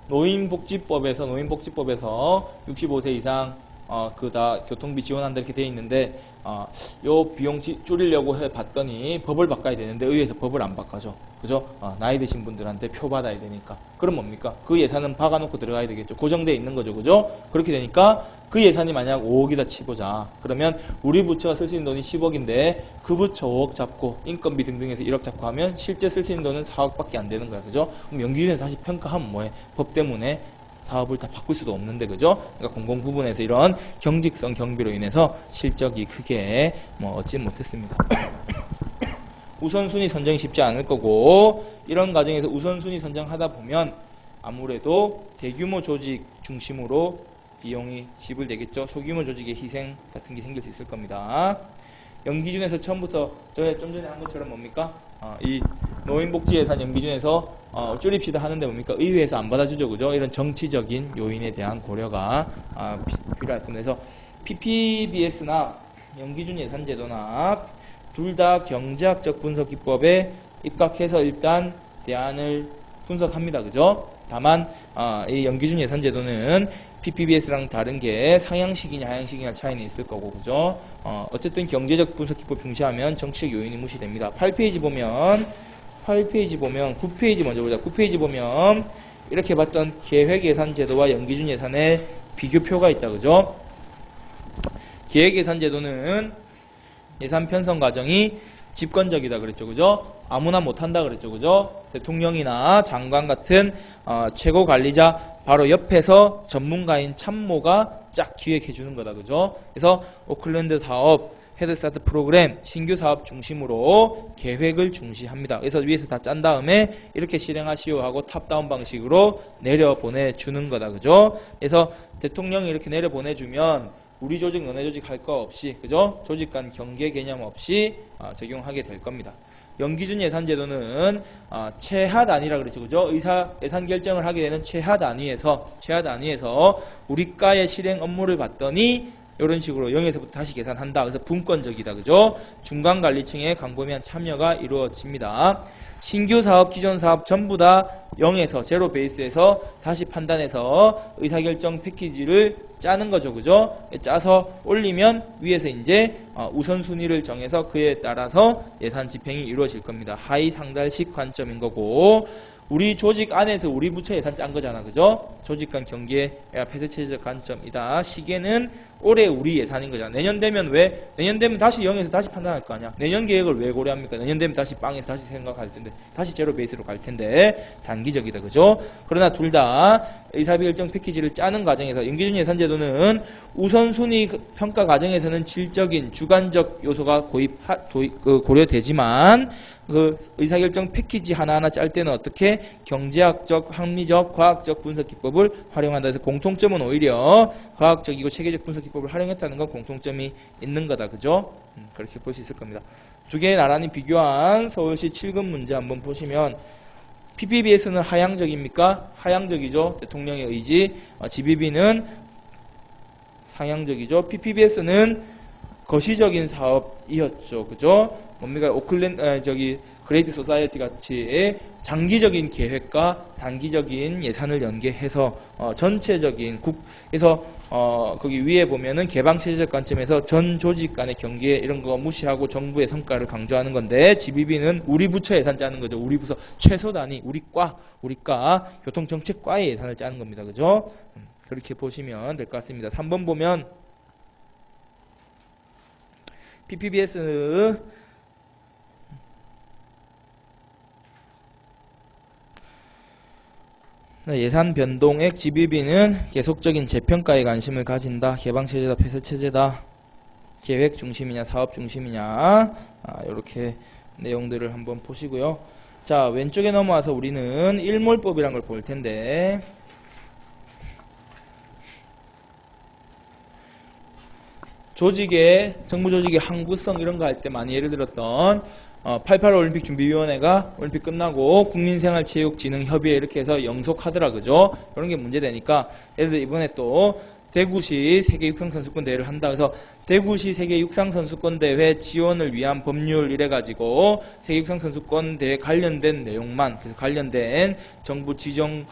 노인복지법에서 65세 이상 그 다 교통비 지원한다 이렇게 돼 있는데 요 비용 줄이려고 해 봤더니 법을 바꿔야 되는데 의회에서 법을 안 바꿔줘. 그죠? 나이 드신 분들한테 표 받아야 되니까. 그럼 뭡니까? 그 예산은 박아놓고 들어가야 되겠죠. 고정돼 있는 거죠. 그죠? 그렇게 되니까 그 예산이 만약 5억이다 치보자. 그러면 우리 부처가 쓸 수 있는 돈이 10억인데 그 부처 5억 잡고 인건비 등등해서 1억 잡고 하면 실제 쓸 수 있는 돈은 4억밖에 안 되는 거야. 그죠? 그럼 연기준에서 다시 평가하면 뭐해? 법 때문에 사업을 다 바꿀 수도 없는데, 그죠? 그러니까 공공 부분에서 이런 경직성 경비로 인해서 실적이 크게 얻지 못했습니다. 우선순위 선정이 쉽지 않을 거고, 이런 과정에서 우선순위 선정하다 보면 아무래도 대규모 조직 중심으로 비용이 지불되겠죠. 소규모 조직의 희생 같은 게 생길 수 있을 겁니다. 연기준에서 처음부터 저 좀 전에 한 것처럼 뭡니까? 이 노인복지예산 연기준에서 줄입시다 하는데 뭡니까? 의회에서 안 받아주죠, 그죠? 이런 정치적인 요인에 대한 고려가 필요할 겁니다. 그래서 PPBS나 연기준 예산제도나 둘 다 경제학적 분석 기법에 입각해서 일단 대안을 분석합니다, 그죠? 다만 이 연기준 예산제도는 PPBS랑 다른 게 상향식이냐 하향식이냐 차이는 있을 거고, 그죠? 어쨌든 경제적 분석 기법 중시하면 정치적 요인이 무시됩니다. 8페이지 보면 9페이지 먼저 보자. 9페이지 보면 이렇게 봤던 계획예산제도와 연기준 예산의 비교표가 있다, 그죠? 계획예산제도는 예산 편성 과정이 집권적이다 그랬죠, 그죠? 아무나 못한다 그랬죠, 그죠? 대통령이나 장관 같은 최고 관리자 바로 옆에서 전문가인 참모가 쫙 기획해 주는 거다, 그죠? 그래서 오클랜드 사업, 헤드스타트 프로그램, 신규 사업 중심으로 계획을 중시합니다. 그래서 위에서 다 짠 다음에 이렇게 실행하시오 하고 탑다운 방식으로 내려보내주는 거다, 그죠? 그래서 대통령이 이렇게 내려보내주면 우리 조직 너네 조직 할 거 없이, 그죠? 조직 간 경계 개념 없이 적용하게 될 겁니다. 연기준 예산제도는 최하 단위라 그랬죠, 그죠? 의사 예산 결정을 하게 되는 최하 단위에서 우리과의 실행 업무를 봤더니 이런 식으로 0에서부터 다시 계산한다. 그래서 분권적이다, 그죠? 중간 관리층의 광범위한 참여가 이루어집니다. 신규 사업, 기존 사업 전부 다 0에서 제로 베이스에서 다시 판단해서 의사결정 패키지를 짜는 거죠, 그죠? 짜서 올리면 위에서 이제 우선순위를 정해서 그에 따라서 예산 집행이 이루어질 겁니다. 하위 상달식 관점인 거고, 우리 조직 안에서 우리 부처 예산 짠 거잖아, 그죠? 조직 간 경계 폐쇄체제적 관점이다. 시계는 올해 우리 예산인 거잖아. 내년 되면 다시 0에서 다시 판단할 거 아니야. 내년 계획을 왜 고려합니까? 내년 되면 다시 빵에서 다시 생각할 텐데, 다시 제로 베이스로 갈 텐데 단기적이다, 그죠? 그러나 둘 다 의사결정 패키지를 짜는 과정에서 연기준 예산제도는 우선순위 평가 과정에서는 질적인 주관적 요소가 고려되지만 그 의사결정 패키지 하나하나 짤 때는 어떻게 경제학적, 합리적, 과학적 분석 기법을 활용한다. 해서 공통점은 오히려 과학적이고 체계적 분석 기법을 활용했다는 건 공통점이 있는 거다, 그죠? 그렇게 볼 수 있을 겁니다. 두 개의 나란히 비교한 서울시 7급 문제 한번 보시면 PPBS는 하향적입니까? 하향적이죠. 대통령의 의지. GBB는 상향적이죠. PPBS는 거시적인 사업이었죠, 그죠? 뭡니까? 그레이트 소사이어티 같이 장기적인 계획과 단기적인 예산을 연계해서 전체적인 그래서 거기 위에 보면은 개방체제적 관점에서 전 조직 간의 경계 이런 거 무시하고 정부의 성과를 강조하는 건데, GBB는 우리 부처 예산 짜는 거죠. 우리 부서 최소 단위, 우리과 교통정책과의 예산을 짜는 겁니다, 그죠? 그렇게 보시면 될 것 같습니다. 3번 보면 PPBS 예산 변동액 GBB는 계속적인 재평가에 관심을 가진다. 개방체제다, 폐쇄체제다. 계획 중심이냐, 사업 중심이냐. 이렇게 내용들을 한번 보시고요. 자, 왼쪽에 넘어와서 우리는 일몰법이란 걸 볼 텐데, 정부 조직의 항구성 이런 거 할 때 많이 예를 들었던 88 올림픽 준비위원회가 올림픽 끝나고 국민생활체육진흥협의회 이렇게 해서 영속하더라, 그죠? 그런 게 문제되니까, 예를 들어 이번에 또 대구시 세계 육상선수권 대회를 한다. 그래서 대구시 세계 육상선수권 대회 지원을 위한 법률 이래가지고 세계 육상선수권 대회 관련된 내용만, 그래서 관련된 정부 재정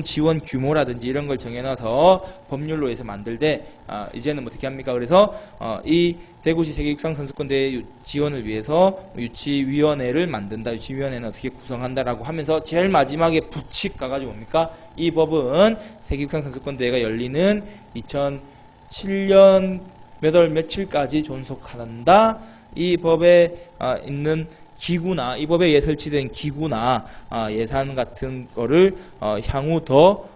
지원 규모라든지 이런 걸 정해놔서 법률로 해서 만들되, 이제는 어떻게 합니까? 그래서 이 대구시 세계 육상선수권 대회 지원을 위해서 유치위원회를 만든다. 유치위원회는 어떻게 구성한다라고 하면서 제일 마지막에 부칙 가가지고 뭡니까? 이 법은 세계 육상선수권 대회가 열리는 2007년 몇 월 며칠까지 존속한다. 이 법에 있는 기구나, 이 법에 설치된 기구나 예산 같은 거를 향후 더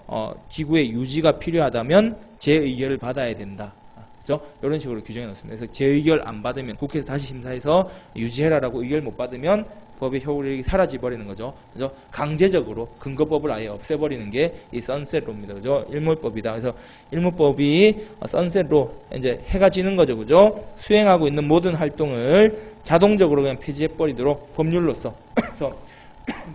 기구의 유지가 필요하다면 재의결을 받아야 된다. 그죠? 이런 식으로 규정해 놓습니다. 그래서 재의결 안 받으면 국회에서 다시 심사해서 유지해라라고 의결 못 받으면 법의 효력이 사라져 버리는 거죠. 그죠? 강제적으로 근거법을 아예 없애버리는 게 이 선셋로입니다. 그죠? 일몰법이다. 그래서 일몰법이 선셋로 이제 해가 지는 거죠. 그죠? 수행하고 있는 모든 활동을 자동적으로 그냥 폐지해버리도록 법률로서 그래서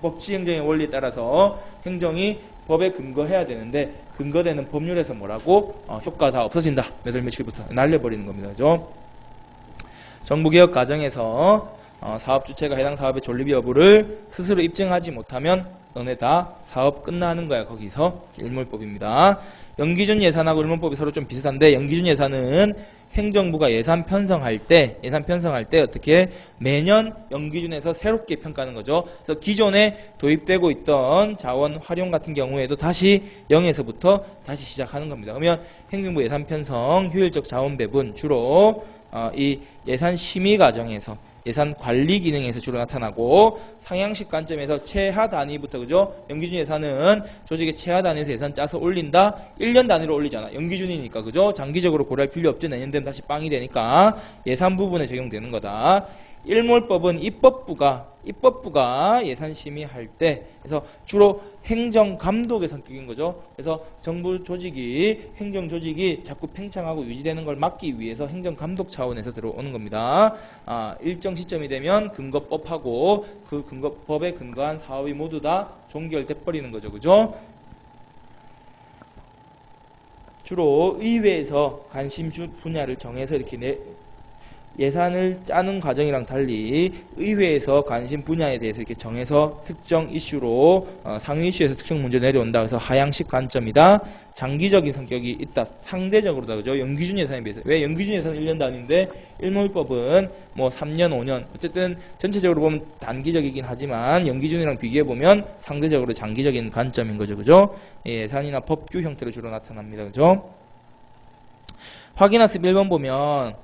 법치행정의 원리에 따라서 행정이 법에 근거해야 되는데 근거되는 법률에서 뭐라고? 효과 다 없어진다. 몇 월 며칠부터 날려버리는 겁니다. 그죠? 정부개혁 과정에서 사업 주체가 해당 사업의 존립 여부를 스스로 입증하지 못하면 너네 다 사업 끝나는 거야. 거기서 일몰법입니다. 연기준 예산하고 일몰법이 서로 좀 비슷한데 연기준 예산은 행정부가 예산 편성할 때 어떻게 매년 연기준에서 새롭게 평가하는 거죠. 그래서 기존에 도입되고 있던 자원 활용 같은 경우에도 다시 0에서부터 다시 시작하는 겁니다. 그러면 행정부 예산 편성, 효율적 자원 배분 주로 이 예산 심의 과정에서 예산 관리 기능에서 주로 나타나고 상향식 관점에서 최하 단위부터 그죠? 연기준 예산은 조직의 최하 단위에서 예산 짜서 올린다. 1년 단위로 올리잖아. 연기준이니까 그죠? 장기적으로 고려할 필요 없죠. 내년 되면 다시 빵이 되니까 예산 부분에 적용되는 거다. 일몰법은 입법부가 예산 심의할 때 그래서 주로 행정 감독의 성격인 거죠. 그래서 정부 조직이 행정 조직이 자꾸 팽창하고 유지되는 걸 막기 위해서 행정 감독 차원에서 들어오는 겁니다. 일정 시점이 되면 근거법하고 그 근거법에 근거한 사업이 모두 다 종결돼 버리는 거죠. 그죠? 주로 의회에서 관심 분야를 정해서 이렇게 예산을 짜는 과정이랑 달리 의회에서 관심 분야에 대해서 이렇게 정해서 특정 이슈로 상위 이슈에서 특정 문제 내려온다. 그래서 하향식 관점이다. 장기적인 성격이 있다. 상대적으로다. 그죠? 연기준 예산에 비해서. 왜 연기준 예산은 1년 단위인데 일몰법은 뭐 3년, 5년. 어쨌든 전체적으로 보면 단기적이긴 하지만 연기준이랑 비교해 보면 상대적으로 장기적인 관점인 거죠. 그죠? 예산이나 법규 형태로 주로 나타납니다. 그죠? 확인학습 1번 보면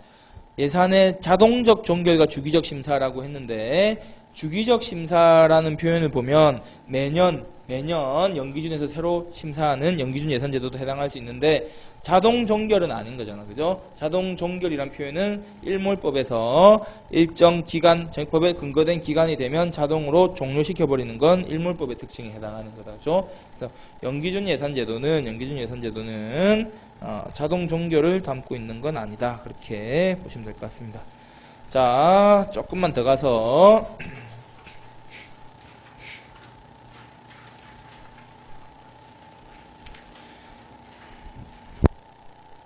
예산의 자동적 종결과 주기적 심사라고 했는데 주기적 심사라는 표현을 보면 매년 연기준에서 새로 심사하는 연기준 예산제도도 해당할 수 있는데 자동 종결은 아닌 거잖아. 그죠? 자동 종결이란 표현은 일몰법에서 일정 기간, 법에 근거된 기간이 되면 자동으로 종료시켜버리는 건 일몰법의 특징에 해당하는 거다. 그죠? 그래서 연기준 예산제도는 자동 종결을 담고 있는 건 아니다. 그렇게 보시면 될 것 같습니다. 자, 조금만 더 가서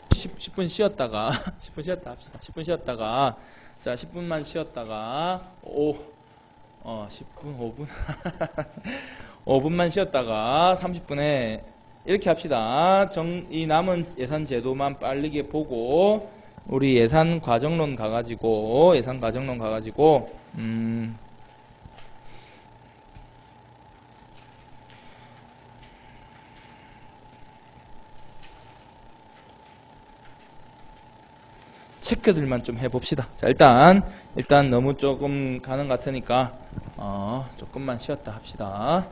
10분 쉬었다가 10분 쉬었다 합시다. 10분 쉬었다가 자 10분만 쉬었다가 10분 5분 5분만 쉬었다가 30분에 이렇게 합시다. 이 남은 예산 제도만 빠르게 보고 우리 예산 과정론 가가지고 체크들만 좀 해봅시다. 자, 일단 너무 조금 가는 것 같으니까 조금만 쉬었다 합시다.